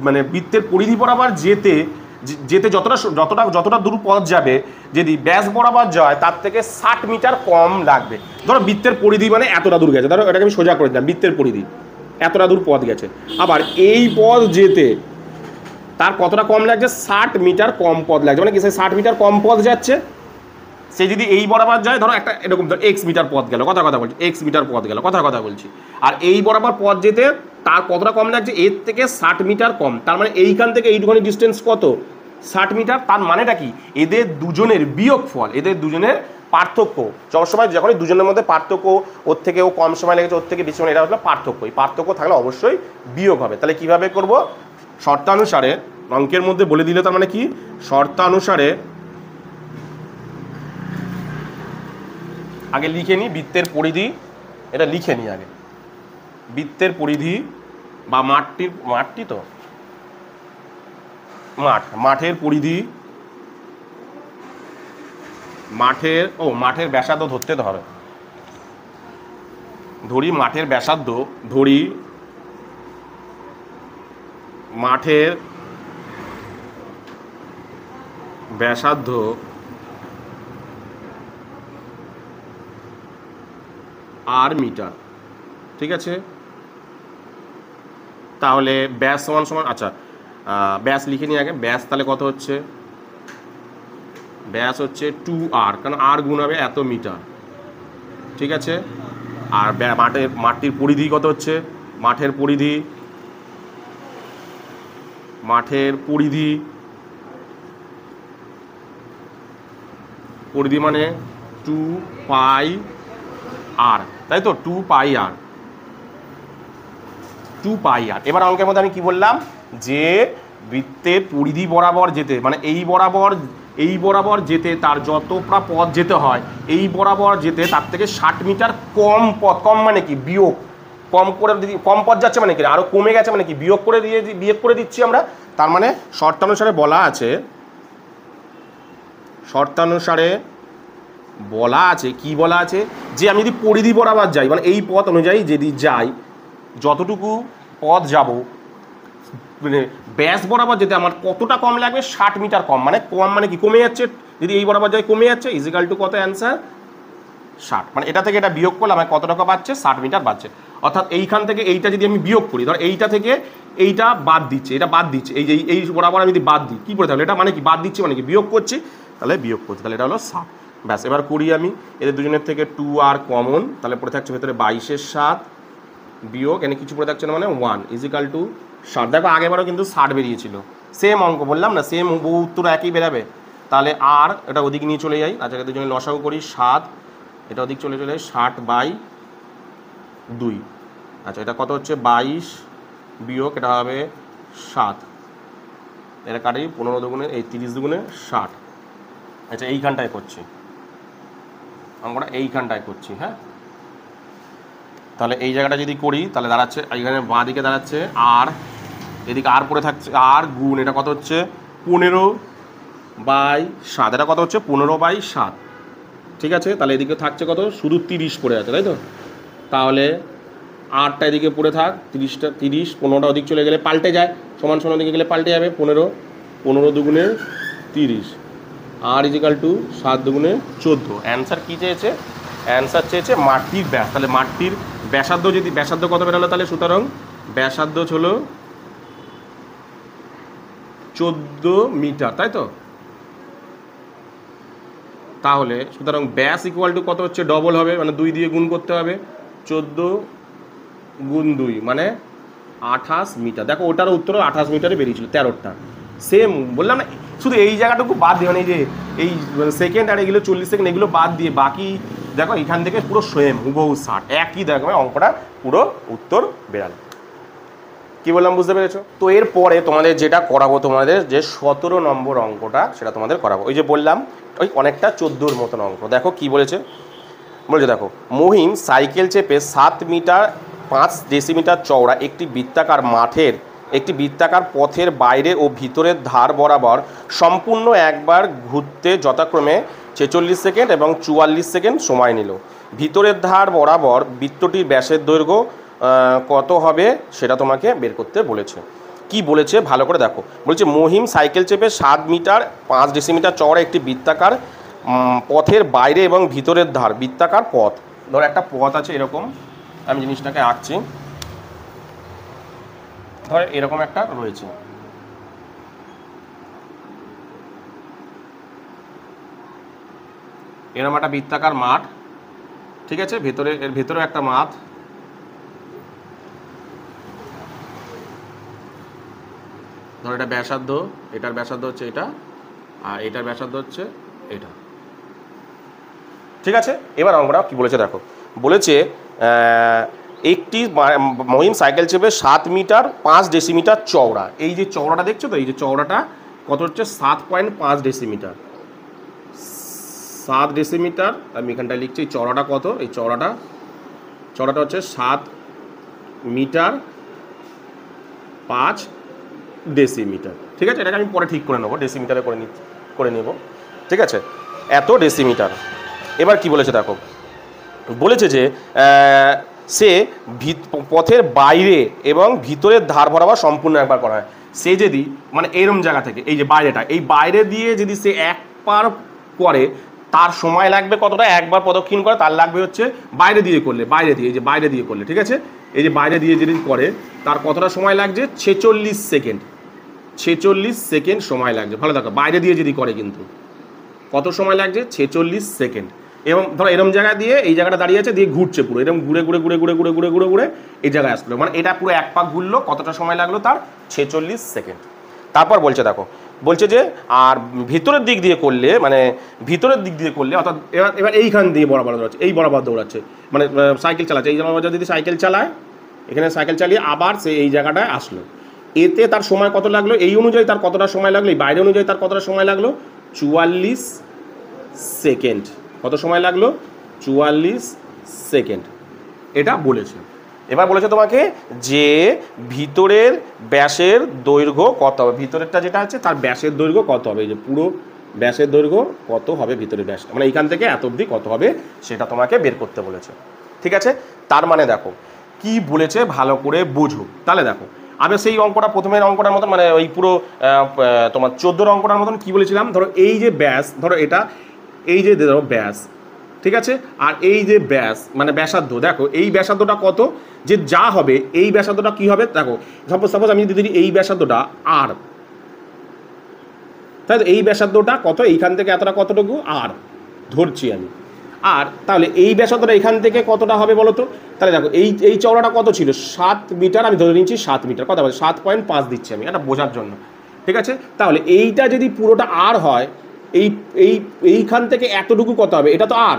মানে বৃত্তের পরিধি বরাবর যেতে যতটা দূর পথ যাবে, যদি ব্যাস বরাবর যায় তার থেকে 60 মিটার কম লাগবে। ধরো বৃত্তের পরিধি মানে এতটা দূর গেছে, ধরো এটাকে আমি সোজা করে দিলাম, বৃত্তের পরিধি এতটা দূর পথ গেছে, আবার এই পথ যেতে তার কতটা কম লাগছে, 60 মিটার কম পথ লাগছে। মানে কি, সে 60 মিটার কম পথ যাচ্ছে, সে যদি এই বরাবর যায়, ধরো একটা এরকম ধর x মিটার পথ গেল, কথা বলছি x মিটার পথ গেল, কথা বলছি, আর এই বরাবর পথ যেতে তার কতটা কম লাগছে, এর থেকে 60 মিটার কম। তার মানে এইখান থেকে এইটুখানি ডিস্টেন্স কত, 60 মিটার। তার মানেটা কি, এদের দুজনের বিয়োগফল, এদের দুজনের পার্থক্য, সবসময় যখনই দুজনের মধ্যে পার্থক্য, ওর থেকে ও কম সময় লেগেছে, ওর থেকে বেশি সময়, এটা হলো পার্থক্য। এই পার্থক্য থাকলে অবশ্যই বিয়োগ হবে। তাহলে কিভাবে করব, শর্তানুসারে অঙ্কের মধ্যে বলে দিলে, তার মানে কি, শর্তানুসারে আগে লিখে নিই বৃত্তের পরিধি, এটা লিখে নিই আগে, বৃত্তের পরিধি বা মাঠটি তো মাঠের পরিধি, মাঠের ব্যাসার্ধ ধরতে হবে, ধরি মাঠের ব্যাসার্ধ, ধরি মাঠের ব্যাসার্ধ আর মিটার। ঠিক আছে, তাহলে ব্যাস সমান সমান, আচ্ছা ব্যাস লিখে নিই আগে, ব্যাস তাহলে কত হচ্ছে, ব্যাস হচ্ছে 2r, কারণ r গুণ হবে এত মিটার। ঠিক আছে, আর মাঠটির পরিধি কত হচ্ছে, মাঠের পরিধি মানে 2πr, তাই তো, 2πr। এবার অঙ্কের মধ্যে আমি কি বললাম, যে বৃত্তের পরিধি বরাবর যেতে, মানে এই বরাবর যেতে তার যতটা পথ যেতে হয়, এই বরাবর যেতে তার থেকে 60 মিটার কম পথ, কম মানে কি বিয়োগ, কম পথ যাচ্ছে মানে কি, আরো কমে গেছে মানে কি, বিয়োগ করে দিচ্ছি আমরা। তার মানে শর্তানুসারে বলা আছে, কি বলা আছে, যে আমি যদি পরিধি বরাবর যাই, মানে এই পথ অনুযায়ী যদি যাই, যতটুকু পথ যাব, মানে ব্যাস বরাবর যেতে আমার কতটা কম লাগবে, 60 মিটার কম। মানে কম মানে কি, কমে যাচ্ছে, যদি এই বরাবর যায় কমে যাচ্ছে, ইজিক্যাল টু কত, অ্যান্সার 60। মানে এটা থেকে এটা বিয়োগ করলে আমার কত টাকা বাড়ছে, 60 মিটার বাড়ছে। অর্থাৎ এইখান থেকে এইটা যদি আমি বিয়োগ করি, ধর এইটা থেকে এইটা বাদ দিচ্ছে, এই বরাবর আমি যদি বাদ দিই, কী করে, তাহলে এটা মানে কি, বাদ দিচ্ছি মানে কি, বিয়োগ করছি, তাহলে তাহলে এটা হলো 60। ব্যাস, এবার করি আমি, এদের দুজনের থেকে 2r কমন, তাহলে পড়ে থাকছে ভেতরে 22-এর 7 বিয়োগ, এনে কিছু পড়ে থাকছে না, মানে 1 ইজিক্যাল টু 60। দেখো আগেবারও কিন্তু 60 বেরিয়েছিল, সেম অঙ্ক বললাম না, সেম বহু উত্তর একই বেরাবে। তাহলে আর এটা ওদিক নিয়ে চলে যাই, আচ্ছা দুজনে লসাগু করি, 7, এটা ওদিক চলে 60/2, আচ্ছা এটা কত হচ্ছে 22 বিয়োগ, এটা হবে 7, এটা কাটি 15 দুগুণে, এই 30 দুগুণে 60। আচ্ছা এইখানটায় করছি অঙ্কটা, এইখানটায় করছি, হ্যাঁ। তাহলে এই জায়গাটা যদি করি, তাহলে দাঁড়াচ্ছে এইখানে বাঁ দিকে দাঁড়াচ্ছে আর, এদিকে আর পড়ে থাকছে, আর গুণ, এটা কত হচ্ছে 15/7, এটা কত হচ্ছে 15/7। ঠিক আছে, তাহলে এদিকে থাকছে কত, শুধু 30 পড়ে আছে, তাই তো। তাহলে 8টা এদিকে পড়ে থাক, 30, 15টা ওদিক চলে গেলে পাল্টে যায়, সমান দিকে গেলে পাল্টে যাবে, 15 দুগুণে 30, আর ইজিক্যাল টু 7 দুগুণে 14। অ্যান্সার কী চেয়েছে, অ্যান্সার চেয়েছে মাঠটির ব্যাস। তাহলে মাঠটির ব্যাসার্ধ কত বেরোলো, তাহলে সুতরাং ব্যাসার্ধ হলো 14 মিটার, তাই তো? তাহলে সুতরাং ব্যাস ইকুয়াল টু কত হচ্ছে, ডবল হবে, মানে 2 দিয়ে গুণ করতে হবে, 14 গুণ 2 মানে 28 মিটার। দেখো ওটার উত্তরও 28 মিটারে বেরিয়েছিল, 13টা। সেম বললাম না, শুধু এই জায়গাটুকু বাদ দিয়ে, মানে এই যে এই সেকেন্ড আর এগুলো 40 সেকেন্ড, এগুলো বাদ দিয়ে বাকি দেখো এখান থেকে পুরো সেম হুবহু 60, একই দেখো অঙ্কটা পুরো উত্তর বেরাল। কি বললাম বুঝতে পেরেছো? তো এরপরে তোমাদের যেটা করাবো, তোমাদের যে 17 নম্বর অঙ্কটা সেটা তোমাদের করাবো। ওই যে বললাম ওই অনেকটা 14-র মতন অঙ্ক। দেখো কি বলেছে, দেখো মহিম সাইকেল চেপে 7 মিটার 5 ডেসিমিটার চওড়া একটি বৃত্তাকার পথের বাইরে ও ভিতরের ধার বরাবর সম্পূর্ণ একবার ঘুরতে যথাক্রমে 46 সেকেন্ড এবং 44 সেকেন্ড সময় নিল। ভিতরের ধার বরাবর বৃত্তটির ব্যাসের দৈর্ঘ্য কত হবে সেটা তোমাকে বের করতে বলেছে। কি বলেছে ভালো করে দেখো, বলছে মহিম সাইকেল চেপে 7 মিটার 5 ডেসিমিটার চওড়া একটি বৃত্তাকার পথের বাইরে এবং ভিতরের ধার, বৃত্তাকার পথ, ধরো একটা পথ আছে এরকম, আমি জিনিসটাকে আঁকছি, ধর এরকম একটা রয়েছে, এরকম একটা বৃত্তাকার মাঠ, ঠিক আছে, এর ভেতরে একটা মাঠ, ধর এটা ব্যাসার্ধ, এটার ব্যাসার্ধ হচ্ছে এটা, আর এটার ব্যাসার্ধ হচ্ছে এটা, ঠিক আছে। এবার আমরা কি বলেছে দেখো, বলেছে একটি মহিম সাইকেল চেপে 7 মিটার 5 ডেসিমিটার চওড়া, এই যে চওড়াটা দেখছো তো, এই যে চওড়াটা কত হচ্ছে 7.5 ডেসিমিটার, 7 ডেসিমিটার, আমি এখানটায় লিখছি এই চওড়াটা কত, এই চওড়াটা হচ্ছে 7 মিটার 5 ডেসিমিটার, ঠিক আছে। এটাকে আমি পরে ঠিক করে নেবো, ডেসিমিটারে করে নেব, ঠিক আছে, এত ডেসিমিটার। এবার কি বলেছে দেখো, বলেছে যে সে পথের বাইরে এবং ভিতরের ধার বরাবর সম্পূর্ণ একবার করা হয়। সে যদি মানে এরম জায়গা থেকে এই যে বাইরেটা, এই বাইরে দিয়ে যদি সে একবার করে তার সময় লাগবে কতটা, একবার প্রদক্ষিণ করে তার লাগবে হচ্ছে বাইরে দিয়ে করলে, এই যে বাইরে দিয়ে করলে, ঠিক আছে, এই যে বাইরে দিয়ে যদি করে তার কতটা সময় লাগছে, 46 সেকেন্ড, 46 সেকেন্ড সময় লাগছে। ভালো দেখো বাইরে দিয়ে যদি করে কিন্তু কত সময় লাগছে, 46 সেকেন্ড। এবং ধরো এরম জায়গা দিয়ে এই জায়গাটা দাঁড়িয়ে আছে, দিয়ে ঘুরছে পুরো এরকম ঘুরে ঘুরে ঘুরে ঘুরে ঘুরে ঘুরে ঘুরে ঘুরে এই জায়গায় আসলো, মানে এটা পুরো এক পাক ঘুরলো, কতটা সময় লাগলো তার, 46 সেকেন্ড। তারপর বলছে দেখো, বলছে যে আর ভিতরের দিক দিয়ে করলে, মানে ভিতরের দিক দিয়ে করলে অর্থাৎ এবার এইখান দিয়ে বরাবর দৌড়াচ্ছে, এই বরাবর দৌড়াচ্ছে, মানে সাইকেল চালাচ্ছে, এই বরাবর যদি সাইকেল চালায়, এখানে সাইকেল চালিয়ে আবার সে এই জায়গাটায় আসলো, এতে তার সময় কত লাগলো, এই অনুযায়ী তার কতটা সময় লাগলো, এই বাইরে অনুযায়ী তার কতটা সময় লাগলো, 44 সেকেন্ড। কত সময় লাগলো, 44 সেকেন্ড, এটা বলেছে। এবার বলেছে তোমাকে যে ভিতরের ব্যাসের দৈর্ঘ্য কত হবে, ভিতরেরটা যেটা আছে তার ব্যাসের দৈর্ঘ্য কত হবে, এই যে পুরো ব্যাসের দৈর্ঘ্য কত হবে, ভিতরের ব্যাসটা মানে এইখান থেকে এত অবধি কত হবে সেটা তোমাকে বের করতে বলেছে, ঠিক আছে। তার মানে দেখো কি বলেছে ভালো করে বোঝো। তাহলে দেখো আমি সেই অঙ্কটা প্রথমের অঙ্কটার মতন, মানে ওই পুরো তোমার 14 অঙ্কটার মতন কি বলেছিলাম, ধরো এই যে ব্যাস, ধরো এটা এই যে ধরো ব্যাস, ঠিক আছে, আর এই যে ব্যাস মানে ব্যাসার্ধ, দেখো এই ব্যাসার্ধটা কত, যে যা হবে এই ব্যাসার্ধটা কি হবে, দেখো সাপোজ আমি যদি ধরি এই ব্যাসার্ধটা আর, তাই তো এই ব্যাসার্ধটা কত, এইখান থেকে এতটা কতটুকু আর ধরছি আমি, আর তাহলে এই ব্যাসার্ধটা এখান থেকে কতটা হবে বলো তো, তাহলে দেখো এই চওড়াটা কত ছিল, 7 মিটার, আমি ধরে নিচ্ছি 7 মিটার, কথা বলছি 7.5 দিচ্ছি আমি এটা বোঝার জন্য, ঠিক আছে। তাহলে এইটা যদি পুরোটা আর হয়, এইখান থেকে এতটুকু কত হবে, এটা তো আর,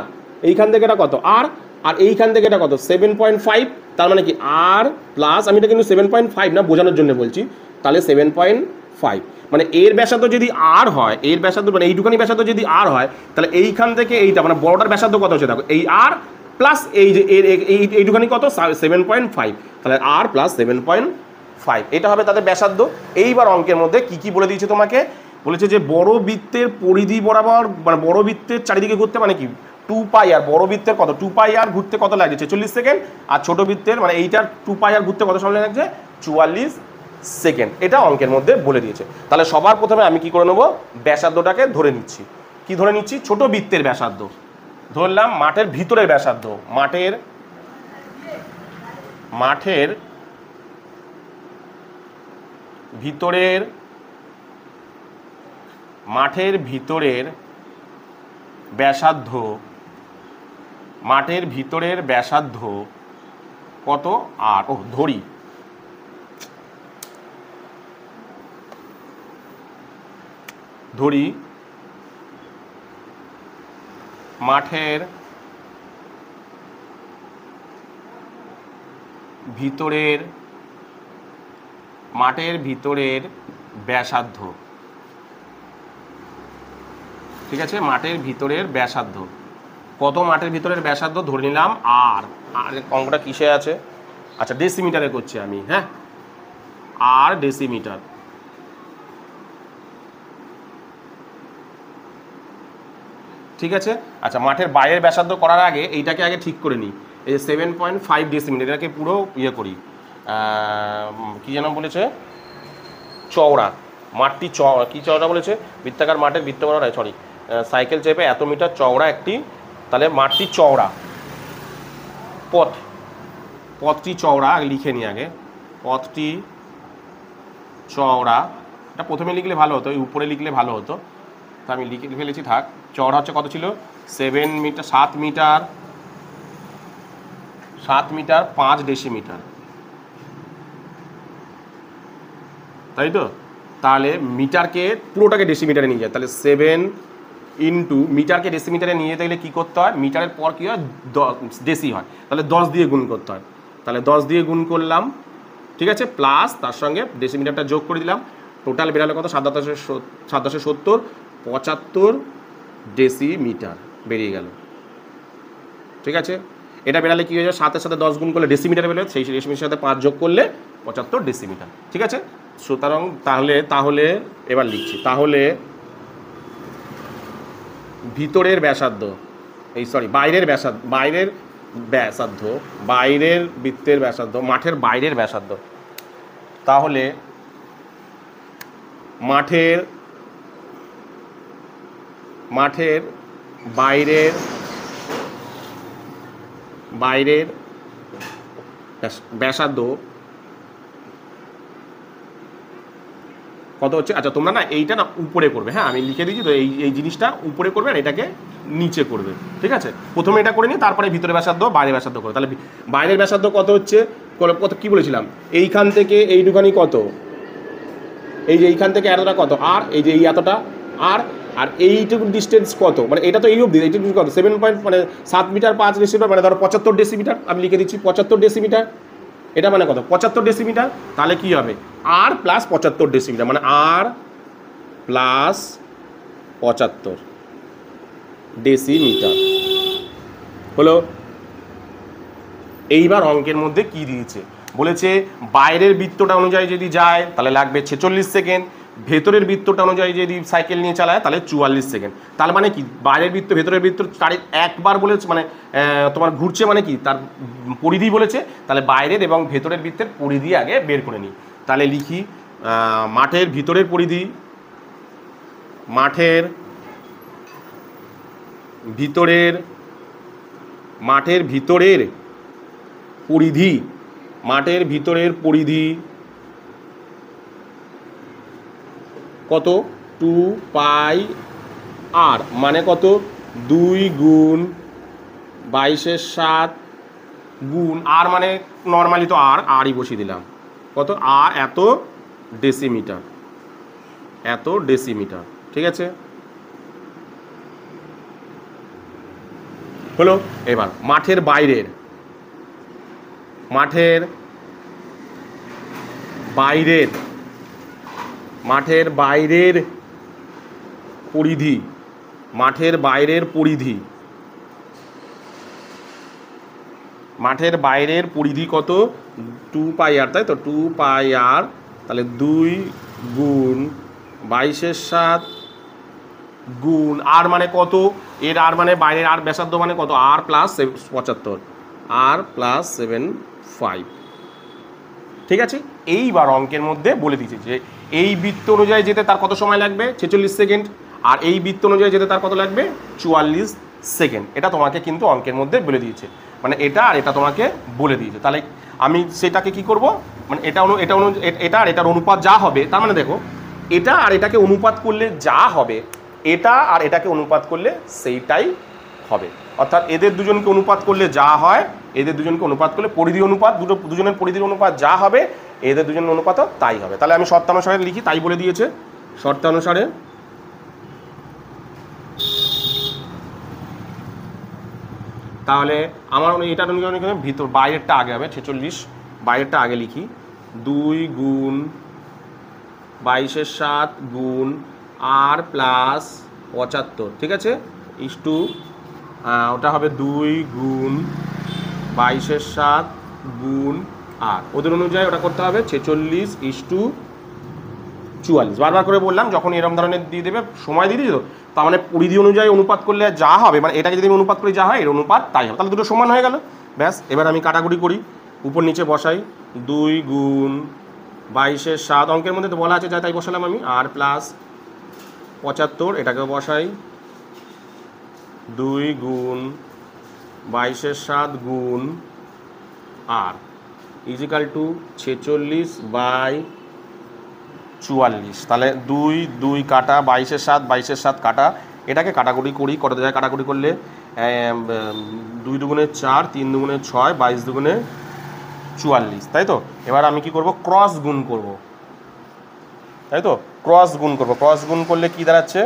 এইখান থেকে এটা কত আর, আর এইখান থেকে এটা কত 7.5, তার মানে কি আর প্লাস, আমি এটা কিন্তু 7.5 না বোঝানোর জন্য বলছি, তাহলে 7.5, মানে এর ব্যাসার্ধ যদি আর হয়, এর ব্যাসার্ধ মানে এইটুখানি ব্যাসার্ধ যদি আর হয়, তাহলে এইখান থেকে এইটা মানে বড়টার ব্যাসার্ধ কত হচ্ছে দেখো, এই আর প্লাস এই যে এইটুখানি কত 7.5, তাহলে আর প্লাস 7.5, এটা হবে তাদের ব্যাসার্ধ। এইবার অঙ্কের মধ্যে কি কি বলে দিয়েছে তোমাকে, বলেছে যে বড় বৃত্তের পরিধি বরাবর, মানে বড় বৃত্তের চারিদিকে ঘুরতে মানে কি 2 পাই আর, বড় বৃত্তের কত 2 পাই আর ঘুরতে কত লাগছে 46 সেকেন্ড, আর ছোট বৃত্তের মানে এইটার 2 পাই আর ঘুরতে কত সময় লাগছে 44 সেকেন্ড, এটা অঙ্কের মধ্যে বলে দিয়েছে। তাহলে সবার প্রথমে আমি কি করে নেবো, ব্যাসার্ধটাকে ধরে নিচ্ছি, কি ধরে নিচ্ছি, ছোট বৃত্তের ব্যাসার্ধ ধরলাম, মাঠের ভিতরের ব্যাসার্ধ, মাঠের ভিতরের মাঠের ভিতরের ব্যাসার্ধ, মাঠের ভিতরের ব্যাসার্ধ কত আর, ধরি মাঠের ভিতরের ব্যাসার্ধ, ঠিক আছে, মাঠের ভিতরের ব্যাসার্ধ কত, মাঠের ভিতরের ব্যাসার্ধ ধরে নিলাম আর অঙ্কটা কিসে আছে, আচ্ছা ডেসিমিটারে করছি আমি, হ্যাঁ আর ডেসিমিটার, ঠিক আছে। আচ্ছা মাঠের বাইরের ব্যাসার্ধ করার আগে এইটাকে আগে ঠিক করে নিই, এই 7.5 ডেসিমিটার, এটাকে পুরো ইয়ে করি, কী যেন বলেছে, চওড়া, মাঠটি কী চওড়া বলেছে, বৃত্তাকার মাঠের বৃত্তকরণ, সরি সাইকেল চেপে এত মিটার চওড়া একটি, তাহলে মাঠটি চওড়া, পথটি চওড়া লিখে নিই আগে, পথটি চওড়া, এটা প্রথমে লিখলে ভালো হতো, এই উপরে লিখলে ভালো হতো, তা আমি লিখে ফেলেছি, থাক। চওড়া হচ্ছে কত ছিল, 7 মিটার 5 ডেসিমিটার, তাই তো। তাহলে মিটারকে পুরোটাকে ডেসিমিটারে নিয়ে যায়, তাহলে 7 ইন্টু মিটারকে ডেসিমিটারে নিয়ে যেতে গেলে কী করতে হয়, মিটারের পর কী হয়, ডেসি হয়, তাহলে 10 দিয়ে গুণ করতে হয়, তাহলে 10 দিয়ে গুণ করলাম, ঠিক আছে, প্লাস তার সঙ্গে ডেসিমিটারটা যোগ করে দিলাম, টোটাল বেরালে কত, 7×10=70, 75 ডেসিমিটার বেরিয়ে গেল, ঠিক আছে। এটা বেরালে কী হয়ে যাবে, 7-এর সাথে 10 গুণ করলে ডেসিমিটার বেরোবে, সেই ডেসিমিটারের সাথে 5 যোগ করলে 75 ডেসিমিটার, ঠিক আছে। সুতরাং তাহলে এবার লিখছি, তাহলে ভিতরের ব্যাসার্ধ, বাইরের বৃত্তের ব্যাসার্ধ, মাঠের বাইরের ব্যাসার্ধ, তাহলে মাঠের বাইরের ব্যাসার্ধ কত হচ্ছে, আচ্ছা তোমরা না এইটা না উপরে করবে, হ্যাঁ আমি লিখে দিচ্ছি তো, এই জিনিসটা উপরে করবে আর এটাকে নিচে করবে, ঠিক আছে। প্রথমে এটা করে নিই, তারপরে ভিতরে ব্যাসার্ধ বাইরের ব্যাসার্ধ করবে। তাহলে বাইরের ব্যাসার্ধ কত হচ্ছে, কত কী বলেছিলাম, এইখান থেকে এইটুখানি কত, এই যে এইখান থেকে এতটা কত, আর এই যে এই এতটা, আর এইটুকু ডিস্টেন্স কত, মানে এটা তো এই অবধি, এইটুকু কত, 7 মিটার 5 ডেসিমিটার, মানে ধরো 75 ডেসিমিটার, আমি লিখে দিচ্ছি 75 ডেসিমিটার, এটা মানে কত, 75 ডেসিমিটার, তাহলে কী হবে, আর প্লাস 75 ডেসিমিটার, মানে আর প্লাস 75 ডেসিমিটার হলো। এইবার অঙ্কের মধ্যে কি দিয়েছে, বলেছে বাইরের বৃত্তটা অনুযায়ী যদি যায় তাহলে লাগবে 46 সেকেন্ড, ভেতরের বৃত্তটা অনুযায়ী যদি সাইকেল নিয়ে চালায় তাহলে 44 সেকেন্ড। তার মানে কি, বাইরের বৃত্ত ভেতরের বৃত্ত একবার বলেছে, মানে তোমার ঘুরছে, মানে কি তার পরিধি বলেছে, তাহলে বাইরের এবং ভেতরের বৃত্তের পরিধি আগে বের করে নিই। তাহলে লিখি, মাঠের ভিতরের পরিধি, মাঠের ভিতরের পরিধি কত, 2πr, মানে কত, 2 গুণ 22/7 গুণ আর, মানে নর্মালি তো আরই বসিয়ে দিলাম, কত, আর এত ডেসিমিটার, ঠিক আছে হলো। এবার মাঠের বাইরের পরিধি, মাঠের বাইরের পরিধি কত, 2πr, তাই তো, 2πr, তাহলে 2 গুণ 22/7 গুণ আর, মানে কত, এর আর মানে বাইরের আর ব্যাসার্ধ মানে কত, আর প্লাস 75, আর প্লাস 75, ঠিক আছে। এইবার অঙ্কের মধ্যে বলে দিয়েছে যে এই বৃত্ত অনুযায়ী যেতে তার কত সময় লাগবে, 46 সেকেন্ড, আর এই বৃত্ত অনুযায়ী যেতে তার কত লাগবে, 44 সেকেন্ড। এটা তোমাকে কিন্তু অঙ্কের মধ্যে বলে দিয়েছে, মানে এটা আর এটা তোমাকে বলে দিয়েছে। তাহলে আমি সেটাকে কি করব, মানে এটা আর এটার অনুপাত যা হবে, তার মানে দেখো এটা আর এটাকে অনুপাত করলে যা হবে, এটা আর এটাকে অনুপাত করলে সেইটাই হবে। অর্থাৎ এদের দুজনকে অনুপাত করলে যা হয়, এদের দুজনকে অনুপাত করলে পরিধি অনুপাত, দুজনের পরিধির অনুপাত যা হবে, এদের দুজনের অনুপাতও তাই হবে। তাহলে আমি শর্তানুসারে লিখি, তাই বলে দিয়েছে শর্তানুসারে। তাহলে আমার এটা ভিতর বাইরেরটা আগে হবে, 46 বাইরেরটা আগে লিখি। 2 গুণ 22/7 গুণ আর প্লাস 75, ঠিক আছে, ইস্টু ওটা হবে 2 গুণ 22/7 গুণ আর, ওদের অনুযায়ী ওটা করতে হবে 46:44। বারবার করে বললাম, যখন এরকম ধরনের দিয়ে দেবে সময় দিয়ে দিয়েছো, তার মানে পরিধি অনুযায়ী অনুপাত করলে যা হবে, মানে এটাকে যদি আমি অনুপাত করি যা হয়, এর অনুপাত তাই হবে। তাহলে দুটো সমান হয়ে গেল, ব্যাস। এবার আমি কাটাকুটি করি, উপর নিচে বসাই। 2 গুণ 22/7 অঙ্কের মধ্যে তো বলা আছে, যা তাই বসালাম আমি, আর প্লাস 75 এটাকেও বসাই। 2 গুণ 22/7 গুণ আর ইজিক্যাল টু 46/44। তাহলে 2 কাটা 22/7 কাটা, এটাকে কাটাকুটি করি। কত জায়গায় কাটাকুটি করলে 2 দুগুণে 4, 3 দুগুণে 6, 22 দুগুণে 44, তাই তো। এবার আমি কি করব, ক্রস গুণ করব, তাই তো, ক্রস গুণ করব। ক্রস গুণ করলে কি দাঁড়াচ্ছে,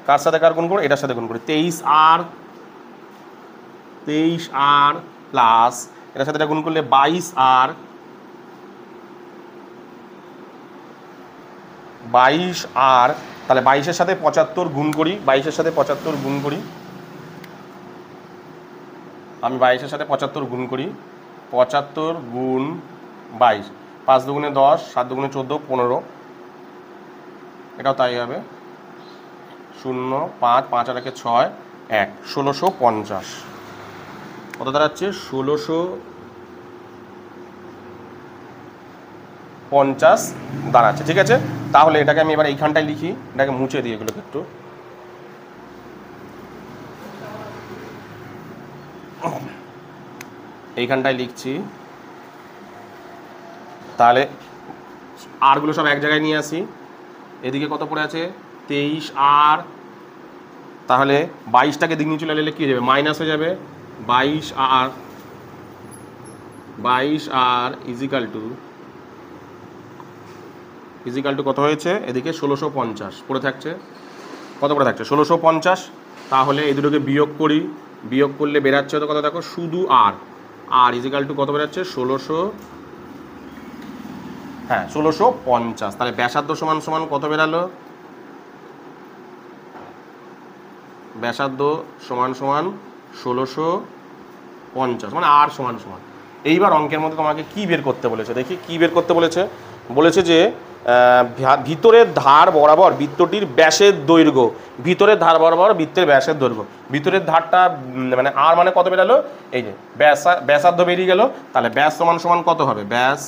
কার সাথে কার গুণ করবো, এটার সাথে গুণ করি। 23R প্লাস এটার সাথে এটা গুণ করলে 22R, 22R। তাহলে 22-এর সাথে 75 গুণ করি, 22-এর সাথে 75 গুণ করি। আমি 22-এর সাথে 75 গুণ করি। 75 গুণ 22, 5 দুগুণে 10, 7 দুগুণে 14, 15, এটাও তাই হবে। 0, 5, 5 আর 1 6, 1, 1650। কত দাঁড়াচ্ছে, 1650 দাঁড়াচ্ছে, ঠিক আছে। তাহলে এটাকে আমি এবার এইখানটায় লিখি, এটাকে মুছে দিই এগুলোকে একটু। এইখানটায় লিখছি, তাহলে আরগুলো সব এক জায়গায় নিয়ে আসি। এদিকে কত পড়ে আছে, 23R। তাহলে 22টাকে দিক নিয়ে চলে এলে কি হয়ে যাবে, মাইনাস হয়ে যাবে। 22R ইজিক্যাল টু কত হয়েছে, এদিকে 1650 পড়ে থাকছে। কত পড়ে থাকছে, 1650। তাহলে এই দুটোকে বিয়োগ করি, বিয়োগ করলে বেরাচ্ছে তো কত, দেখো, শুধু আর ইজিক্যাল টু কত বেরাচ্ছে, 1650। তাহলে ব্যাসার্ধ সমান সমান কত বেরালো, ব্যাসার্ধ সমান সমান 1650, মানে আর সমান সমান। এইবার অঙ্কের মধ্যে তোমাকে কি বের করতে বলেছে, দেখি কি বের করতে বলেছে। বলেছে যে ভিতরের ধার বরাবর বৃত্তটির ব্যাসের দৈর্ঘ্য, ভিতরের ধার বরাবর বৃত্তের ব্যাসের দৈর্ঘ্য, ভিতরের ধারটা মানে আর মানে কত বেরালো, এই যে ব্যাসার্ধ বেরিয়ে গেল। তাহলে ব্যাস সমান সমান কত হবে, ব্যাস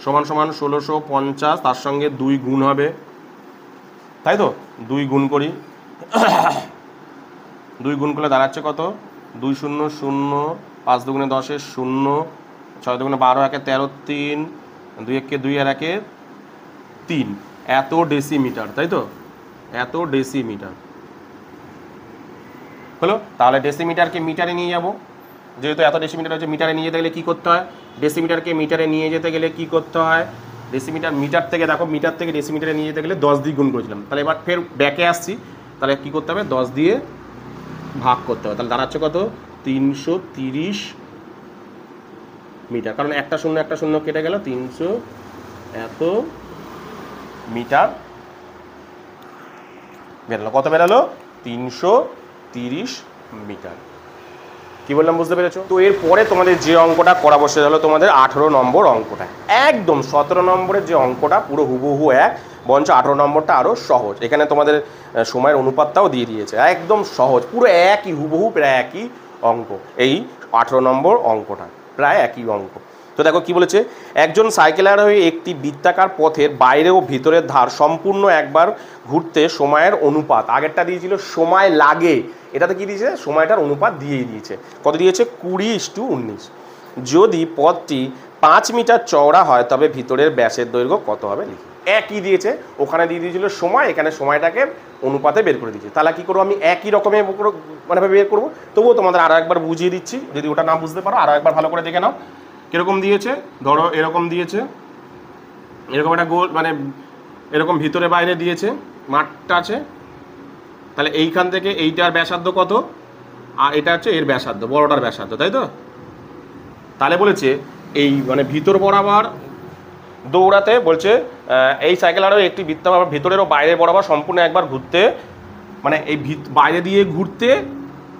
সমান সমান 1650, তার সঙ্গে 2 গুণ হবে, তাই তো। 2 গুণ করি, 2 গুণ করলে দাঁড়াচ্ছে কত, 2 0 0, 5 দুগুণে 10, 0, 6 দুগুণে 12, 1 13, 3, 2 1 2 আর 1 3, এত ডেসিমিটার, তাই তো, এত ডেসিমিটার হলো। তাহলে ডেসিমিটারকে মিটারে নিয়ে যাব, যেহেতু এত ডেসিমিটার হচ্ছে, মিটারে নিয়ে যেতে গেলে কী করতে হয়, ডেসিমিটারকে মিটারে নিয়ে যেতে গেলে কী করতে হয়, মিটার থেকে দেখো, মিটার থেকে ডেসিমিটারে নিয়ে যেতে গেলে 10 দিয়ে গুণ করেছিলাম। তাহলে এবার ফের ব্যাকে আসছি, তাহলে কী করতে হবে, 10 দিয়ে ভাগ করতে হবে। তাহলে দাঁড়াচ্ছে কত, 330 মিটার, কারণ একটা শূন্য কেটে গেল, 300 এত মিটার বেরোলো। কত বেরোলো, 330 মিটার। কি বললাম, বুঝতে পেরেছো? তো এরপরে তোমাদের যে অঙ্কটা করা বসে হলো তোমাদের 18 নম্বর অঙ্কটা, একদম 17 নম্বরের যে অঙ্কটা পুরো হুবহু এক, বরঞ্চ 18 নম্বরটা আরও সহজ। এখানে তোমাদের সময়ের অনুপাতটাও দিয়ে দিয়েছে, একদম সহজ, পুরো একই হুবহু, প্রায় একই অঙ্ক। এই 18 নম্বর অঙ্কটা প্রায় একই অঙ্ক। তো দেখো কি বলেছে, একজন সাইকেল আরোহী একটি বৃত্তাকার পথের বাইরে ও ভিতরের ধার সম্পূর্ণ একবার ঘুরতে সময়ের অনুপাত, আগেরটা দিয়েছিল সময় লাগে, এটাতে কি দিয়েছে, সময়টার অনুপাত দিয়েই দিয়েছে। কত দিয়েছে, 20:19। যদি পথটি 5 মিটার চওড়া হয় তবে ভিতরের ব্যাসের দৈর্ঘ্য কত হবে লিখি। একই দিয়েছে, ওখানে দিয়ে দিয়েছিল সময়, এখানে সময়টাকে অনুপাতে বের করে দিয়েছে। তাহলে কী করবো আমি একই রকমের মানে বের করবো। তবুও তোমাদের আরও একবার বুঝিয়ে দিচ্ছি, যদি ওটা না বুঝতে পারো আরও একবার ভালো করে দেখে নাও। কীরকম দিয়েছে, ধরো এরকম দিয়েছে, এরকম একটা গোল মানে এরকম ভিতরে বাইরে দিয়েছে, মাঠটা আছে। তাহলে এইখান থেকে এইটার ব্যাসার্ধ কত, আর এটা হচ্ছে এর ব্যাসার্ধ, বড়টার ব্যাসার্ধ, তাই তো? তাহলে বলেছে এই মানে ভিতর বরাবর দৌড়াতে বলছে এই সাইকেল আরও একটি বৃত্ত ভিতরের ও বাইরের বরাবর সম্পূর্ণ একবার ঘুরতে, মানে এই বাইরে দিয়ে ঘুরতে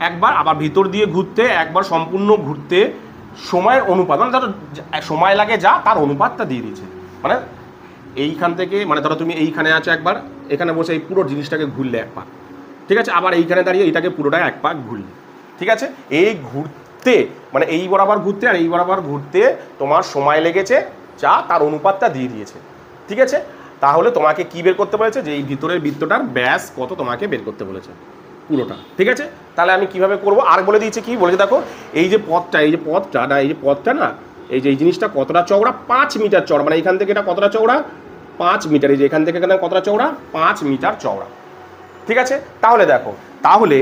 একবার, আবার ভিতর দিয়ে ঘুরতে একবার, সম্পূর্ণ ঘুরতে সময়ের অনুপাত, মানে ধরো সময় লাগে যা তার অনুপাতটা দিয়ে দিয়েছে। মানে এইখান থেকে মানে ধরো তুমি এইখানে আছো একবার, এখানে বসে এই পুরো জিনিসটাকে ঘুরলে এক পাক, ঠিক আছে, আবার এইখানে দাঁড়িয়ে এইটাকে পুরোটাই এক পাক ঘুরলে, ঠিক আছে। এই ঘুরতে মানে এই বরাবর ঘুরতে আর এই বরাবর ঘুরতে তোমার সময় লেগেছে যা তার অনুপাতটা দিয়ে দিয়েছে, ঠিক আছে। তাহলে তোমাকে কি বের করতে বলেছে, যে এই ভিতরের বৃত্তটার ব্যাস কত তোমাকে বের করতে বলেছে পুরোটা, ঠিক আছে। তাহলে আমি কিভাবে করব আর বলে দিয়েছে, কি বলেছে দেখো, এই যে পথটা, এই যে পথটা না, এই যে পথটা না, এই যে এই জিনিসটা কতটা চওড়া, 5 মিটার চওড়া, মানে এখান থেকে এটা কতটা চওড়া, 5 মিটার, এই যে এখান থেকে এখানে কতটা চওড়া, 5 মিটার চওড়া, ঠিক আছে। তাহলে দেখো, তাহলে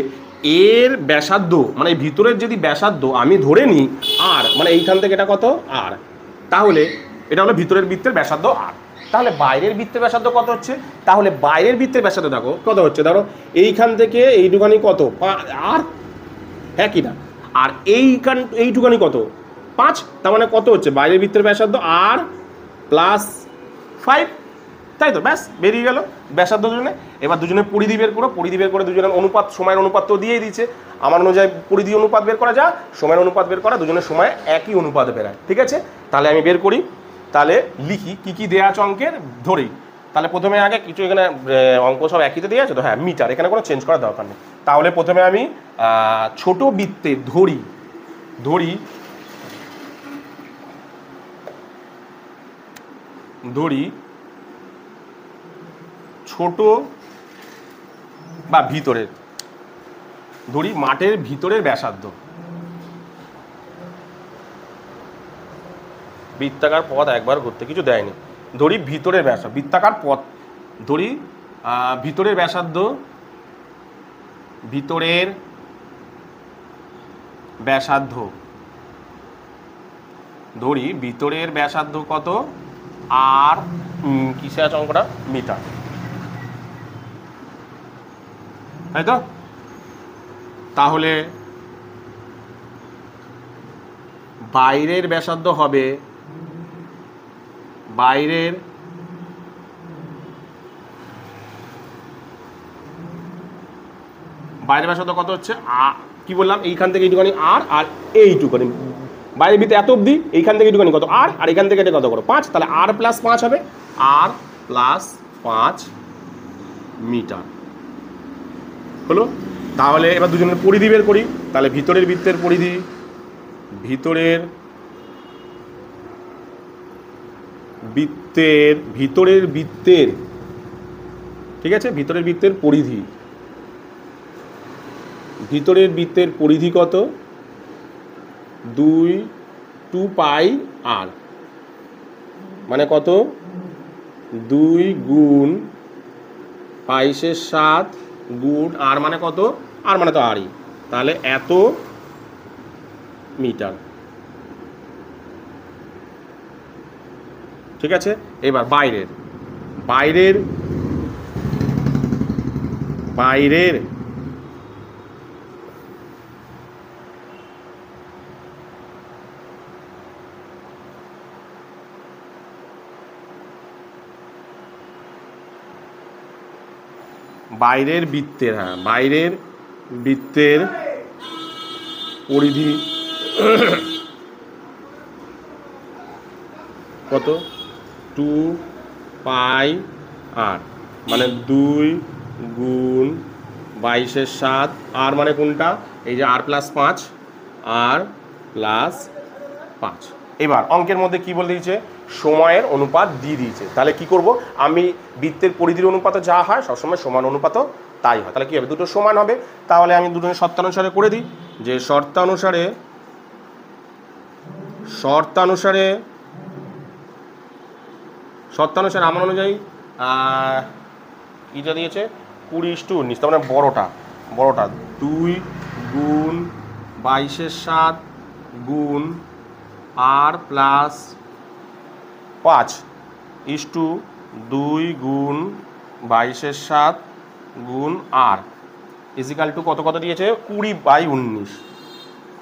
এর ব্যাসার্ধ মানে ভিতরের যদি ব্যাসার্ধ আমি ধরে নিই আর, মানে এইখান থেকে এটা কত আর, তাহলে এটা হলো ভিতরের বৃত্তের ব্যাসার্ধ আর। তাহলে বাইরের বৃত্তের ব্যাসার্ধ কত হচ্ছে, তাহলে বাইরের বৃত্তের ব্যাসার্ধ দেখো কত হচ্ছে, ধরো এইখান থেকে এইটুখানি কত আর, হ্যাঁ কি না, আর এইটুখানি কত 5, তার মানে কত হচ্ছে বাইরের বৃত্তের ব্যাসার্ধ আর প্লাস 5, তাই তো, ব্যাস বেরিয়ে গেল ব্যাসার্ধ দুজনে। এবার দুজনে পরিধি বের করো, পরিধি বের করে দুজনের অনুপাত, সময়ের অনুপাত তো দিয়েই দিচ্ছে, আমার অনুযায়ী পরিধি অনুপাত বের করা যা, সময়ের অনুপাত বের করা, দুজনের সময় একই অনুপাত বেরায়, ঠিক আছে। তাহলে আমি বের করি, তাহলে লিখি কি কি দেওয়া আছে অঙ্কের ধরেই। তাহলে প্রথমে আগে কিছু এখানে অঙ্ক সব একইতে দেওয়া আছে তো, হ্যাঁ মিটার, এখানে কোনো চেঞ্জ করার দরকার নেই। তাহলে প্রথমে আমি ছোট বৃত্তে ধরি ছোট বা ভিতরের, ধরি মাঠের ভিতরের ব্যাসার্ধ, বৃত্তাকার পথ একবার ঘুরতে, কিছু দেয়নি, ধরি ভিতরের ব্যাসার্ধ, বৃত্তাকার পথ ধরি, ভিতরের ব্যাসার্ধ, ভিতরের ব্যাসার্ধ ধরি ভিতরের ব্যাসার্ধ কত আর কিসে আছে অঙ্কটা, মিটার, তাই তো। তাহলে বাইরের ব্যাসার্ধ হবে, বাইরের ব্যাসার্ধ কত হচ্ছে, কি বললাম, এইখান থেকে এইটুখানি আর এইটুখানি, বাইরের ভিতরে এত অবধি, এইখান থেকে এইটুখানি কত আর এখান থেকে এটা কত করো 5, তাহলে আর প্লাস 5 হবে, আর প্লাস 5 মিটার হলো। তাহলে এবার দুজনের পরিধি বের করি, তাহলে ভিতরের বৃত্তের পরিধি, ভিতরের বৃত্তের, ঠিক আছে, ভিতরের বৃত্তের পরিধি, ভিতরের বৃত্তের পরিধি কত, 2 পাই আর, মানে কত 2 গুণ পাইশের 7 গুণ আর, মানে কত আর, মানে তো আরই, তাহলে এত মিটার, ঠিক আছে। এবার বাইরের বাইরের বৃত্তের, হ্যাঁ বাইরের বৃত্তের পরিধি কত, 2 পাই আর, মানে 2 গুণ 22-এর 7 আর, মানে কোনটা, এই যে আর প্লাস 5, আর প্লাস 5। এবার অঙ্কের মধ্যে কি বলে দিয়েছে, সময়ের অনুপাত দিয়ে দিয়েছে। তাহলে কি করব, আমি বৃত্তের পরিধির অনুপাত যা হয় সবসময় সমান অনুপাত তাই হয়, তাহলে কি হবে, দুটো সমান হবে। তাহলে আমি দুটো শর্তানুসারে করে দিই, যে শর্তানুসারে 57 আমার অনুযায়ী এটা দিয়েছে 20:19, তার মানে বড়টা 2 গুণ 22/7 গুণ আর প্লাস 5:2 গুণ 22/7 গুণ আর ইজিক্যাল টু কত দিয়েছে 20/19,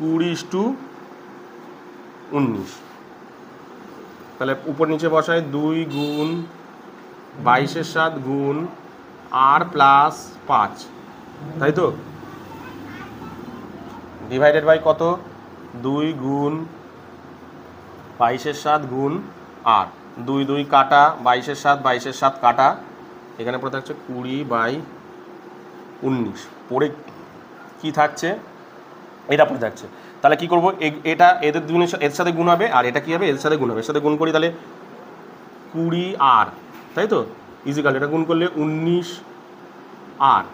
20:19। তাহলে উপর নিচে বসায় 2 গুণ 22/7 গুণ আর প্লাস 5, তাই তো, ডিভাইডেড বাই কত 2 গুণ 22/7 গুণ আর 2 কাটা 22/7 কাটা, এখানে পড়ে থাকছে 20/19, পড়ে কি থাকছে এটা পড়ে থাকছে। তাহলে কি করবো, এটা এর সাথে গুণ হবে আর এটা কি হবে এর সাথে গুণ হবে, এর সাথে গুণ করি তাহলে 20 আর, তাই তো, ইজিক্যাল এটা গুণ করলে 19 আর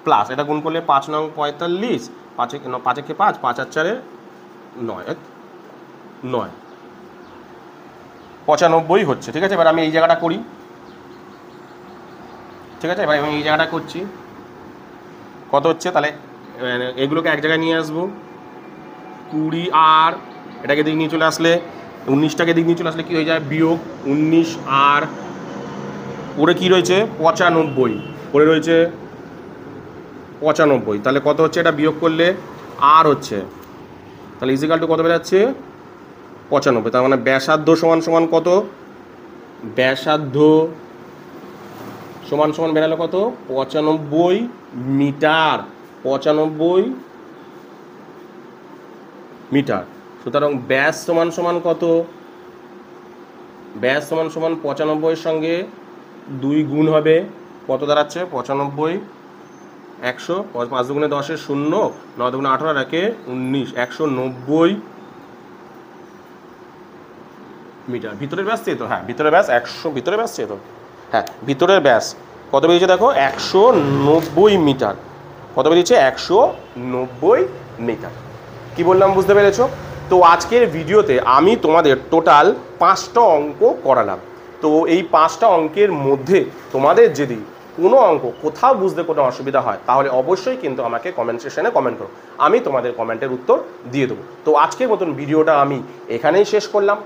প্লাস এটা গুণ করলে 5 নং 45, 5 কে 5, 5 আর 4 9, 95 হচ্ছে। ঠিক আছে, এবার আমি এই জায়গাটা করি। ঠিক আছে, এবার আমি এই জায়গাটা করছি, কত হচ্ছে, তাহলে এগুলোকে এক জায়গায় নিয়ে আসবো, 20 আর এটাকে দিক নিয়ে চলে আসলে 19টাকে দিক নিয়ে চলে আসলে কি হয়ে যায় বিয়োগ 19 আর, পরে কি রয়েছে 95, পরে রয়েছে 95, তাহলে কত হচ্ছে এটা বিয়োগ করলে আর হচ্ছে, তাহলে ইজিক্যাল টু কত বেরাচ্ছে 95, তার মানে ব্যাসার্ধ সমান কত, ব্যাসার্ধ সমান বেরালো কত 95 মিটার, 95 মিটার। সুতরাং ব্যাস সমান কত, ব্যাস সমান 95 সঙ্গে 2 গুণ হবে, কত দাঁড়াচ্ছে 95, 100, 5 দুগুণে 10 0, 9 দুগুণে 18 রাখে 19, 190 মিটার। ভিতরের ব্যাস চেয়ে তো, হ্যাঁ ভিতরের ব্যাস 100, ভিতরের ব্যাস চেয়ে তো, হ্যাঁ ভিতরের ব্যাস কত বেরিয়েছে দেখো 190 মিটার, কত বেরিয়েছে 190 মিটার। কি বললাম বুঝতে পেরেছো? তো আজকের ভিডিওতে আমি তোমাদের টোটাল 5টা অঙ্ক করালাম। তো এই 5টা অঙ্কের মধ্যে তোমাদের যদি কোনো অঙ্ক কোথাও বুঝতে কোনো অসুবিধা হয় তাহলে অবশ্যই কিন্তু আমাকে কমেন্ট সেকশনে কমেন্ট করো, আমি তোমাদের কমেন্টের উত্তর দিয়ে দেবো। তো আজকের মতন ভিডিওটা আমি এখানেই শেষ করলাম।